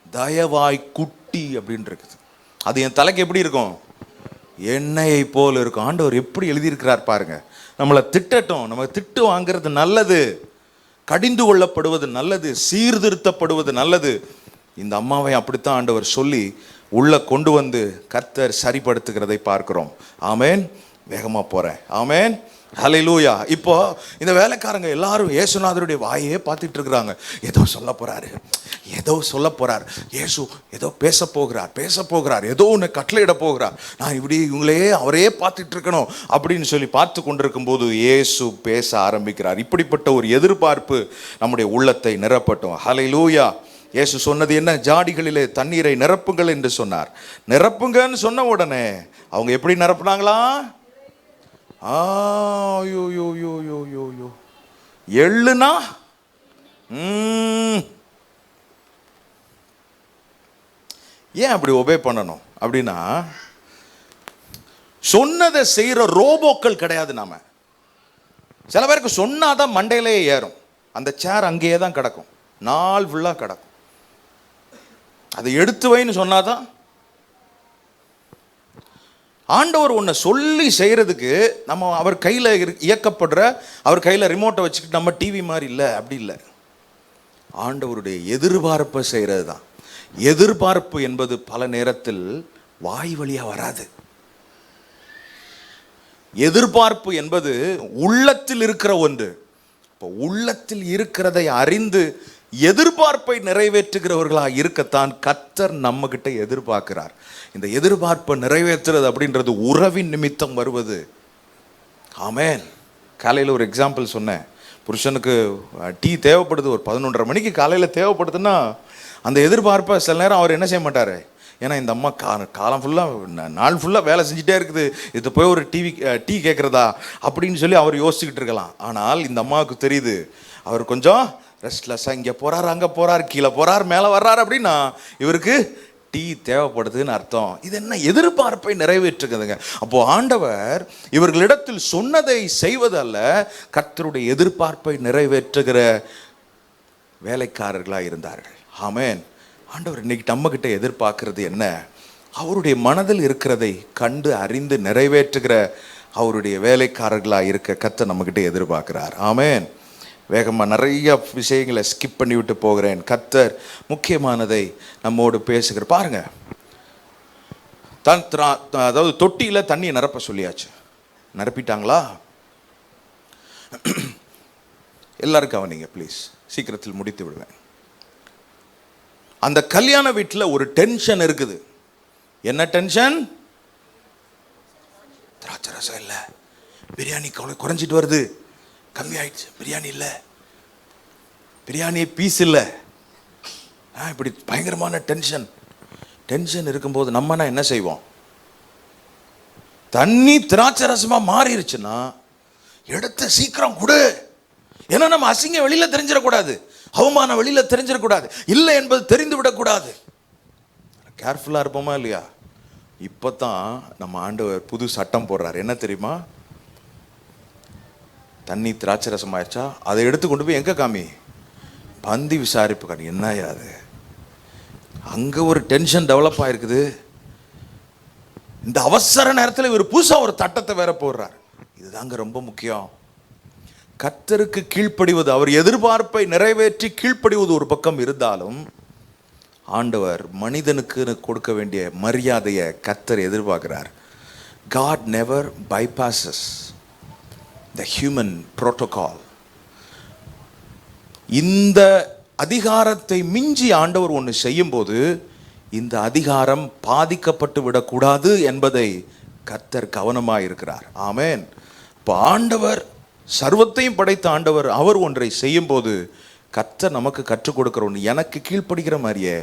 தயவாய் குட்டி அப்படின்னு இருக்குது. அது என் தலைக்கு எப்படி இருக்கும்? எண்ணெயை போல இருக்கும். ஆண்டவர் எப்படி எழுதியிருக்கிறார் பாருங்க. நம்மளை திட்டட்டும், நம்ம திட்டு வாங்கிறது நல்லது, கடிந்து கொள்ளப்படுவது நல்லது, சீர்திருத்தப்படுவது நல்லது. இந்த அம்மாவை அப்படித்தான் ஆண்டவர் சொல்லி உள்ள கொண்டு வந்து கர்த்தர் சரிப்படுத்துகிறதை பார்க்கிறோம். ஆமேன். வேகமா போறேன். ஆமேன். ஹல்லேலூயா. இப்போ இந்த வேலைக்காரங்க எல்லாரும் இயேசுநாதருடைய வாயே பார்த்துட்டு இருக்கிறாங்க. ஏதோ சொல்ல போறாரு, ஏதோ சொல்ல போறார், இயேசு ஏதோ பேச போகிறார், ஏதோ ஒன்று கட்டளையிட போகிறார், நான் இப்படி இவங்களே அவரே பார்த்துட்டு இருக்கணும் அப்படின்னு சொல்லி பார்த்து கொண்டிருக்கும் போது இயேசு பேச ஆரம்பிக்கிறார். இப்படிப்பட்ட ஒரு எதிர்பார்ப்பு நம்முடைய உள்ளத்தை நிரப்பட்டும். ஹல்லேலூயா. இயேசு சொன்னது என்ன? ஜாடிகளிலே தண்ணீரை நிரப்புங்கள் என்று சொன்னார். நிரப்புங்கன்னு சொன்ன உடனே அவங்க எப்படி நிரப்புனாங்களா? எள்ளுனா ஏன் அப்படி ஒபே பண்ணணும் அப்படின்னா, சொன்னதை செய்யற ரோபோக்கள் கிடையாது நாம. சில பேருக்கு சொன்னாதான் மண்டையிலே ஏறும், அந்த சேர் அங்கேயே தான் கிடக்கும், நாள் ஃபுல்லா கிடக்கும். அதை எடுத்து வைன்னு சொன்னாதான். ஆண்டவர் ஒன்றை சொல்லி செய்கிறதுக்கு நம்ம அவர் கையில் இயக்கப்படுற, அவர் கையில் ரிமோட்டை வச்சுக்கிட்டு நம்ம டிவி மாதிரி இல்லை, அப்படி இல்லை. ஆண்டவருடைய எதிர்பார்ப்பை செய்கிறது தான். எதிர்பார்ப்பு என்பது பல நேரத்தில் வாய் வழியாக வராது. எதிர்பார்ப்பு என்பது உள்ளத்தில் இருக்கிற ஒன்று. இப்போ உள்ளத்தில் இருக்கிறதை அறிந்து எதிர்பார்ப்பை நிறைவேற்றுகிறவர்களாக இருக்கத்தான் கர்த்தர் நம்ம கிட்ட எதிர்பார்க்கிறார். இந்த எதிர்பார்ப்பை நிறைவேற்றுறது அப்படின்றது உறவின் நிமித்தம் வருவது. ஆமேன். காலையில் ஒரு எக்ஸாம்பிள் சொன்னேன். புருஷனுக்கு டீ தேவைப்படுது, ஒரு 11:30 மணிக்கு காலையில் தேவைப்படுதுன்னா அந்த எதிர்பார்ப்பை சில நேரம் அவர் என்ன செய்ய மாட்டார். ஏன்னா இந்த அம்மா காலம் ஃபுல்லாக நாள் ஃபுல்லாக வேலை செஞ்சுட்டே இருக்குது, இது போய் ஒரு டீ கேட்குறதா அப்படின்னு சொல்லி அவர் யோசிச்சுக்கிட்டு இருக்கலாம். ஆனால் இந்த அம்மாவுக்கு தெரியுது அவர் கொஞ்சம் ரெஸ்ட்லெஸ்ஸாக இங்கே போகிறார், அங்கே போகிறார், கீழே போகிறார், மேலே வர்றார் அப்படின்னா இவருக்கு டீ தேவைப்படுதுன்னு அர்த்தம். இது என்ன? எதிர்பார்ப்பை நிறைவேற்றுக்குதுங்க. அப்போது ஆண்டவர் இவர்களிடத்தில் சொன்னதை செய்வதல்ல, கர்த்தருடைய எதிர்பார்ப்பை நிறைவேற்றுகிற வேலைக்காரர்களாக இருந்தார்கள். ஆமென். ஆண்டவர் இன்னைக்கு நம்மக்கிட்ட எதிர்பார்க்கறது என்ன? அவருடைய மனதில் இருக்கிறதை கண்டு அறிந்து நிறைவேற்றுகிற அவருடைய வேலைக்காரர்களாக இருக்க கர்த்தர் நம்மக்கிட்ட எதிர்பார்க்கிறார். ஆமென். வேகமாக நிறைய விஷயங்களை ஸ்கிப் பண்ணி விட்டு போகிறேன். கர்த்தர் முக்கியமானதை நம்மோடு பேசுகிற பாருங்க. அதாவது தொட்டியில் தண்ணியை நிரப்ப சொல்லியாச்சு, நிரப்பிட்டாங்களா? எல்லாரும் கவனிங்க ப்ளீஸ், சீக்கிரத்தில் முடித்து விடுவேன். அந்த கல்யாண வீட்டில் ஒரு டென்ஷன் இருக்குது. என்ன டென்ஷன்? திராட்சை ரசம் இல்லை, பிரியாணி குறைஞ்சிட்டு வருது, கம்மி ஆயிடுச்சு, பிரியாணி இல்லை, பிரியாணி பீஸ் இல்லை. இப்படி பயங்கரமான டென்ஷன் இருக்கும்போது நம்மனா என்ன செய்வோம்? தண்ணி திராட்சை ரசமா மாறிடுச்சுன்னா எடுத்து சீக்கிரம் கொடு. ஏன்னா நம்ம அசிங்க வெளியில தெரிஞ்சிடக்கூடாது, அவமானம் வெளியில தெரிஞ்சிடக்கூடாது, இல்லை என்பது தெரிந்து விடக்கூடாது. கேர்ஃபுல்லா இருப்போமா இல்லையா? இப்பதான் நம்ம ஆண்டவர் புது சட்டம் போடுறார். என்ன தெரியுமா? தண்ணி திராட்சை ரசம் ஆயிடுச்சா, அதை எடுத்து கொண்டு போய் எங்க காமி? பந்தி விசாரிப்பு காமி. என்ன அது? அங்க ஒரு டென்ஷன் டெவலப் ஆயிருக்குது. இந்த அவசர நேரத்தில் இவர் புதுசா ஒரு தட்டத்தை வேற போடுறார். இதுதாங்க ரொம்ப முக்கியம். கர்த்தருக்கு கீழ்ப்படிவது, அவர் எதிர்பார்ப்பை நிறைவேற்றி கீழ்ப்படிவது ஒரு பக்கம் இருந்தாலும், ஆண்டவர் மனிதனுக்கு கொடுக்க வேண்டிய மரியாதையை கர்த்தர் எதிர்பார்க்கிறார். God never bypasses the human protocol. இந்த அதிகாரத்தை மிஞ்சி ஆண்டவர் ஒன்று செய்யும் போது இந்த அதிகாரம் பாதிக்கப்பட்டு விடக்கூடாது என்பதை கர்த்தர் கவனமாக இருக்கிறார். ஆமென். இப்போ ஆண்டவர் சர்வத்தையும் படைத்த ஆண்டவர் அவர் ஒன்றை செய்யும் போது கர்த்தர் நமக்கு கற்றுக் கொடுக்கிற ஒன்று, எனக்கு கீழ்ப்படுகிற மாதிரியே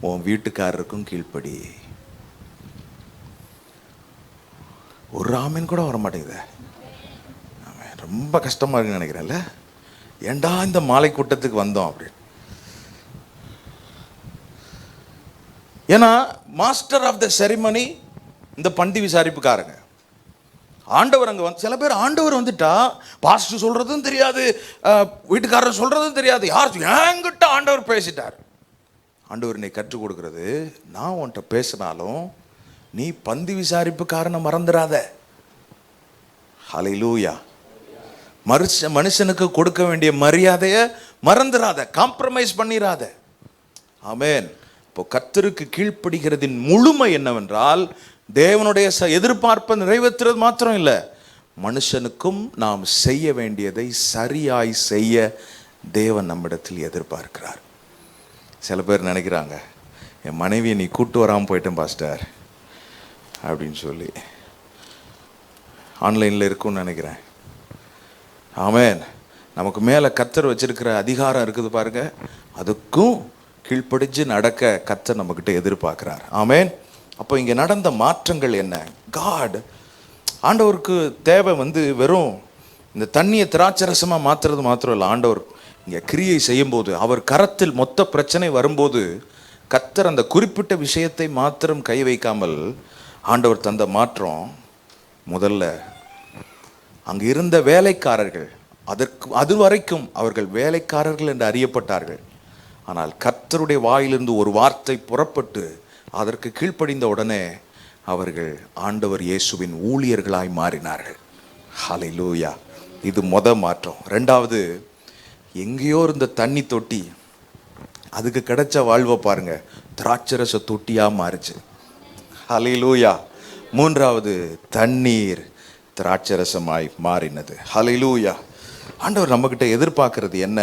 உன் வீட்டுக்காரருக்கும் கீழ்ப்படி. ஒரு ஆமீன் கூட வர மாட்டேங்குது. ரொம்ப கஷ்டமா இருக்குன்னு நினைக்கிறேன்ல. ஏண்டா இந்த மாலை கூட்டத்துக்கு வந்தோம் அப்படி. ஏன்னா மாஸ்டர் ஆஃப் த செரிமனி இந்த பந்தி விசாரிப்புக்காரங்க. ஆண்டவர் அங்கே வந்து, சில பேர் ஆண்டவர் வந்துட்டா பாஸ்டர் சொல்கிறதும் தெரியாது, வீட்டுக்காரர் சொல்கிறதும் தெரியாது, யார் என்கிட்ட ஆண்டவர் பேசிட்டார். ஆண்டவர் நீ கற்றுக் கொடுக்கறது, நான் உன்கிட்ட பேசினாலும் நீ பந்தி விசாரிப்புக்காரனை மறந்துடாத. ஹல்லேலூயா. மனுஷனுக்கு கொடுக்க வேண்டிய மரியாதையை மறந்துடாத, காம்ப்ரமைஸ் பண்ணிடாத. ஆமென். இப்போ கர்த்தருக்கு கீழ்ப்படுகிறதின் முழுமை என்னவென்றால், தேவனுடைய எதிர்பார்ப்பை நிறைவேற்றுறது மாத்திரம் இல்லை, மனுஷனுக்கும் நாம் செய்ய வேண்டியதை சரியாய் செய்ய தேவன் நம்மிடத்தில் எதிர்பார்க்கிறார். சில பேர் நினைக்கிறாங்க, என் மனைவியை நீ கூட்டு வராமல் போயிட்டேன் பாஸ்டர் அப்படின்னு சொல்லி. ஆன்லைனில் இருக்குன்னு நினைக்கிறேன். ஆமென். நமக்கு மேலே கர்த்தர் வச்சிருக்கிற அதிகாரம் இருக்குது பாருங்க, அதுக்கும் கீழ்ப்படிஞ்சு நடக்க கர்த்தர் நம்மக்கிட்ட எதிர்பார்க்கிறார். ஆமென். அப்போ இங்கே நடந்த மாற்றங்கள் என்ன? காட், ஆண்டவருக்கு தேவை வந்து வெறும் இந்த தண்ணியை திராட்சரசமாக மாற்றுறது மாத்திரம் இல்லை. ஆண்டவர் இங்கே கிரியை செய்யும்போது, அவர் கரத்தில் மொத்த பிரச்சனை வரும்போது, கர்த்தர் அந்த குறிப்பிட்ட விஷயத்தை மாத்திரம் கை வைக்காமல் ஆண்டவர் தந்த மாற்றம், முதல்ல அங்கு இருந்த வேலைக்காரர்கள், அது வரைக்கும் அவர்கள் வேலைக்காரர்கள் என்று அறியப்பட்டார்கள். ஆனால் கர்த்தருடைய வாயிலிருந்து ஒரு வார்த்தை புறப்பட்டு அதற்கு கீழ்ப்படிந்த உடனே அவர்கள் ஆண்டவர் இயேசுவின் ஊழியர்களாய் மாறினார்கள். ஹல்லேலூயா. இது மாற்றம். ரெண்டாவது, எங்கேயோ இருந்த தண்ணி தொட்டி, அதுக்கு கிடைச்ச வாழ்வை பாருங்க, திராட்சரச தொட்டியா மாறிச்சு. ஹல்லேலூயா. மூன்றாவது, தண்ணீர் திராட்சரசமாய் மாறினது. ஹல்லேலூயா. ஆண்டவர் நம்மகிட்ட எதிர்பார்க்கிறது என்ன?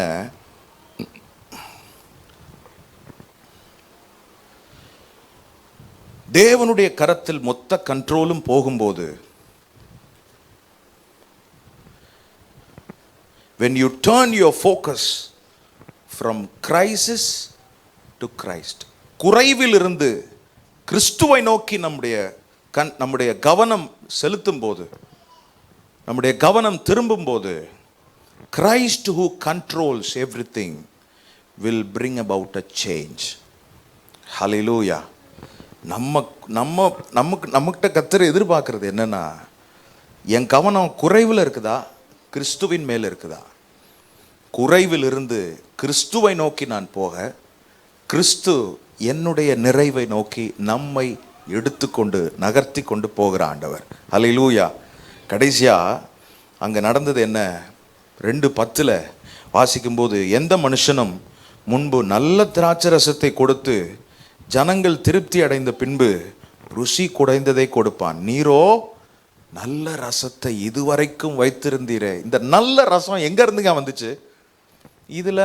தேவனுடைய கரத்தில் மொத்த கண்ட்ரோலும் போகும்போது, when you turn your focus from crisis to Christ, குறைவிலிருந்து கிறிஸ்துவை நோக்கி நம்முடைய கவனம் செலுத்தும் போது, நம்முடைய கவனம் திரும்பும் போது, Christ who controls everything will bring about a change. Hallelujah. நம்மகிட்ட கர்த்தர் எதிர்பார்க்கறது என்னன்னா, என் கவனம் குறைவில் இருக்குதா, கிறிஸ்துவின் மேல் இருக்குதா? குறைவில் இருந்து கிறிஸ்துவை நோக்கி நான் போக, கிறிஸ்து என்னுடைய நிறைவை நோக்கி நம்மை எடுத்துக்கொண்டு நகர்த்தி கொண்டு போகிற ஆண்டவர். ஹல்லேலூயா. கடைசியா அங்க நடந்தது என்ன? 2:10 வாசிக்கும்போது, எந்த மனுஷனும் முன்பு நல்ல திராட்சரசத்தை கொடுத்து ஜனங்கள் திருப்தி அடைந்த பின்பு ருசி குறைந்ததை கொடுப்பான், நீரோ நல்ல ரசத்தை இதுவரைக்கும் வைத்திருந்தீரே. இந்த நல்ல ரசம் எங்க இருந்துங்க வந்துச்சு? இதுல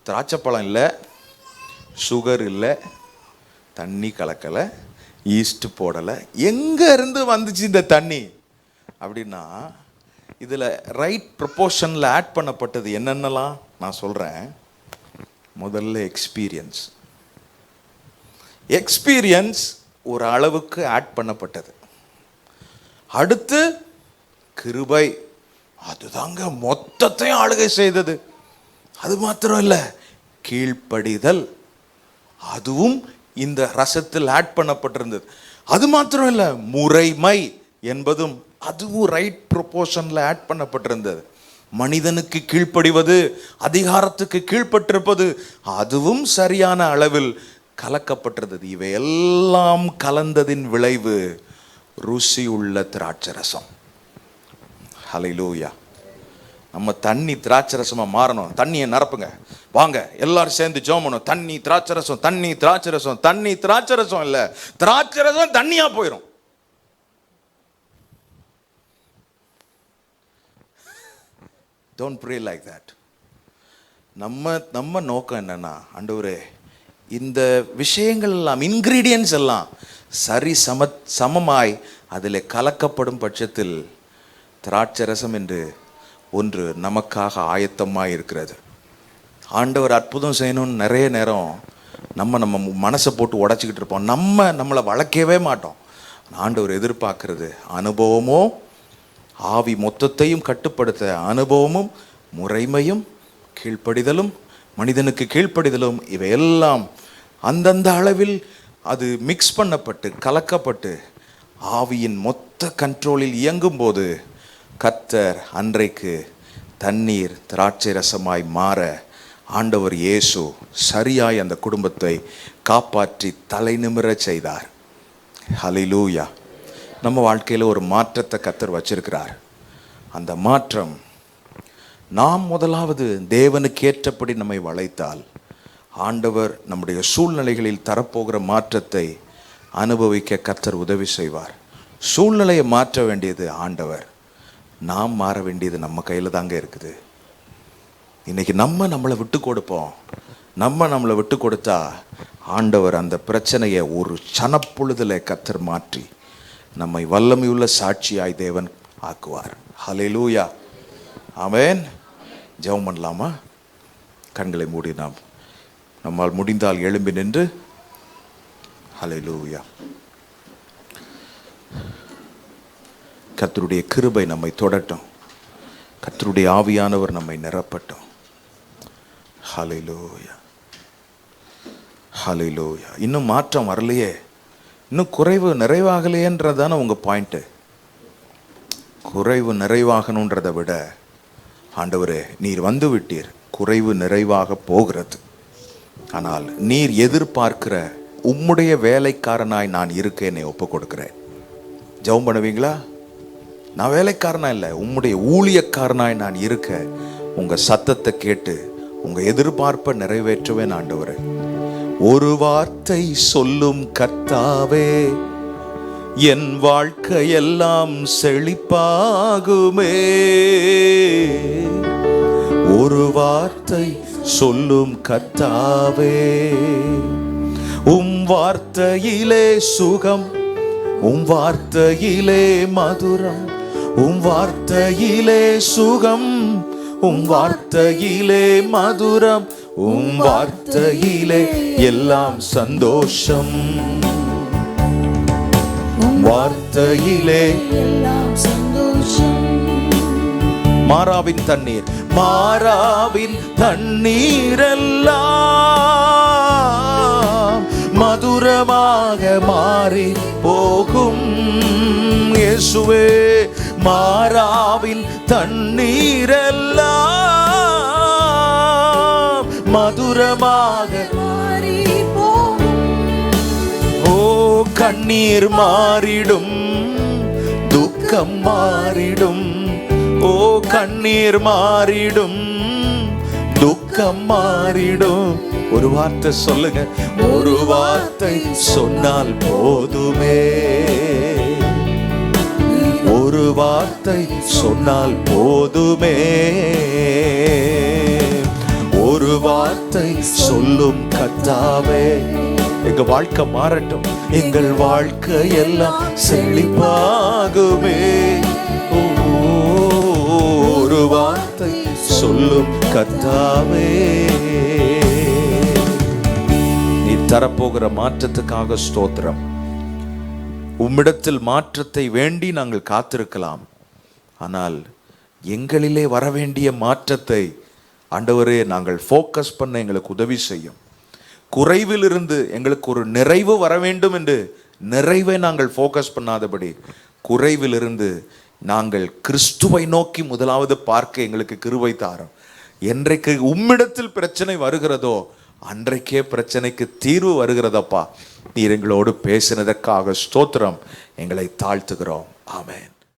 திராட்சைப்பழம் இல்லை, சுகர் இல்லை, தண்ணி கலக்கலை, ஈஸ்ட் போடலை. எங்க இருந்து வந்துச்சு இந்த தண்ணி அப்படின்னா, இதுல ரைட் ப்ரொபோர்ஷன்ல ஆட் பண்ணப்பட்டது என்னென்னலாம் நான் சொல்றேன். முதல்ல எக்ஸ்பீரியன்ஸ் ஒரு அளவுக்கு ஆட் பண்ணப்பட்டது. அடுத்து கிருபை, அதுதாங்க மொத்தத்தையும் ஆளுகை செய்தது. அது மாத்திரம் இல்லை, கீழ்ப்படிதல், அதுவும் இந்த ரசத்தில் ஆட் பண்ணப்பட்டிருந்தது. அது மாத்திரம் இல்லை, முறைமை என்பதும் அதுவும் ரைட் ப்ரொபோர்ஷன்ல ஆட் பண்ணப்பட்டிருந்தது. மனிதனுக்கு கீழ்ப்படிவது, அதிகாரத்துக்கு கீழ்ப்பட்டிருப்பது, அதுவும் சரியான அளவில் கலக்கப்பட்டிருந்தது. இவையெல்லாம் கலந்ததின் விளைவு ருசி உள்ள திராட்சரசம். ஹல்லேலூயா. நம்ம தண்ணி திராட்சரசமா மாறணும். தண்ணியை நிரப்புங்க, வாங்க எல்லாரும் சேர்ந்து ஜெபம் பண்ணுவோம். தண்ணி திராட்சரசம், தண்ணி திராட்சரசம், தண்ணி திராட்சரசம் இல்ல, திராட்சரசம் தண்ணியா போயிடும். Don't pray like that. நம்ம நோக்கம் என்னன்னா, ஆண்டவரே இந்த விஷயங்கள் எல்லாம், இன்கிரீடியன்ஸ் எல்லாம் சரி சமமாய் அதில் கலக்கப்படும் பட்சத்தில் திராட்சரசம் என்று ஒன்று நமக்காக ஆயத்தமாக இருக்கிறது. ஆண்டவர் அற்புதம் செய்யணும்னு நிறைய நேரம் நம்ம மனசை போட்டு உடச்சிக்கிட்டு இருப்போம். நம்மளை வளர்க்கவே மாட்டோம். ஆண்டவர் எதிர்பார்க்கிறது அனுபவமோ, ஆவி மொத்தத்தையும் கட்டுப்படுத்த அனுபவமும், முறைமையும், கீழ்ப்படிதலும், மனிதனுக்கு கீழ்ப்படிதலும், இவையெல்லாம் அந்தந்த அளவில் அது மிக்ஸ் பண்ணப்பட்டு கலக்கப்பட்டு ஆவியின் மொத்த கண்ட்ரோலில் இயங்கும் போது கர்த்தர் அன்றைக்கு தண்ணீர் திராட்சை ரசமாய் மாற ஆண்டவர் இயேசு சரியாய் அந்த குடும்பத்தை காப்பாற்றி தலை நிமிர செய்தார். ஹல்லேலூயா. நம்ம வாழ்க்கையில் ஒரு மாற்றத்தை கர்த்தர் வச்சிருக்கிறார். அந்த மாற்றம் நாம் முதலாவது தேவனுக்கு ஏற்றபடி நம்மை வளைத்தால் ஆண்டவர் நம்முடைய சூழ்நிலைகளில் தரப்போகிற மாற்றத்தை அனுபவிக்க கர்த்தர் உதவி செய்வார். சூழ்நிலையை மாற்ற வேண்டியது ஆண்டவர், நாம் மாற வேண்டியது நம்ம கையில் தாங்க இருக்குது. இன்னைக்கு நம்மளை விட்டு கொடுப்போம். நம்மளை விட்டு கொடுத்தா ஆண்டவர் அந்த பிரச்சனையை ஒரு சனப்பொழுதில் கர்த்தர் மாற்றி நம்மை வல்லமையுள்ள சாட்சியாய் தேவன் ஆக்குவார். ஹல்லேலூயா. ஆமென். ஜெபம் பண்ணலாமா? கண்களை மூடி நம்மால் முடிந்தால் எழும்பி நின்று ஹல்லேலூயா. கர்த்தருடைய கிருபை நம்மை தொடட்டும். கர்த்தருடைய ஆவியானவர் நம்மை நிரப்பட்டும். ஹல்லேலூயா, ஹல்லேலூயா. இன்னும் மாற்றம் வரலையே, இன்னும் குறைவு நிறைவாகலையேன்றதான உங்கள் பாயிண்ட்டு. குறைவு நிறைவாகணுன்றதை விட ஆண்டவரே நீர் வந்து விட்டீர், குறைவு நிறைவாக போகிறது. ஆனால் நீர் எதிர்பார்க்கிற உம்முடைய வேலைக்காரனாய் நான் இருக்க என்னை ஒப்பு கொடுக்கிறேன். ஜெபம் பண்ணுவீங்களா? நான் வேலைக்காரனா இல்லை, உம்முடைய ஊழியக்காரனாய் நான் இருக்க உங்கள் சத்தத்தை கேட்டு உங்கள் எதிர்பார்ப்பை நிறைவேற்றுவேன் ஆண்டவரே. ஒரு வார்த்தை சொல்லும் கர்த்தாவே, என் வாழ்க்கையெல்லாம் செழிப்பாகுமே. ஒரு வார்த்தை சொல்லும் கர்த்தாவே, உம் வார்த்தையிலே சுகம், உம் வார்த்தையிலே மதுரம், உம் வார்த்தையிலே சுகம், உம் வார்த்தையிலே மதுரம், உம் வார்த்தையிலே எல்லாம் சந்தோஷம், வார்த்தையிலே எல்லாம் சந்தோஷம். மாறாவின் தண்ணீர், மாறாவின் தண்ணீரெல்லாம் மதுரமாக மாறி போகும். இயேசுவே, மாறாவின் தண்ணீரெல்லாம் மதுரமாக மாறி போகும். ஓ, கண்ணீர் மாறிடும், துக்கம் மாறிடும். ஓ, கண்ணீர் மாறிடும், துக்கம் மாறிடும். ஒரு வார்த்தை சொல்லுங்க, ஒரு வார்த்தை சொன்னால் போதுமே. ஒரு வார்த்தை சொன்னால் போதுமே. ஒரு வார்த்தை சொல்லும் கர்த்தாவே, எங்க வாழ்க்கை மாறட்டும், எங்கள் வாழ்க்கை எல்லாம் செழிப்பாகுமே. ஒரு வார்த்தை சொல்லும் கர்த்தாவே, நீ தரப்போகிற மாற்றத்துக்காக ஸ்தோத்திரம். உம்மிடத்தில் மாற்றத்தை வேண்டி நாங்கள் காத்திருக்கலாம், ஆனால் எங்களிலே வரவேண்டிய மாற்றத்தை ஆண்டவரே நாங்கள் ஃபோக்கஸ் பண்ண எங்களுக்கு உதவி செய்யும். குறைவிலிருந்து எங்களுக்கு ஒரு நிறைவு வர வேண்டும் என்று நிறைவை நாங்கள் ஃபோக்கஸ் பண்ணாதபடி குறைவிலிருந்து நாங்கள் கிறிஸ்துவை நோக்கி முதலாவது பார்க்க எங்களுக்கு கிருபை தாரும். என்றைக்கு உம்மிடத்தில் பிரச்சனை வருகிறதோ அன்றைக்கே பிரச்சனைக்கு தீர்வு வருகிறதப்பா. நீர் எங்களோடு பேசினதற்காக ஸ்தோத்திரம். எங்களை தாழ்த்துகிறோம். ஆமென்.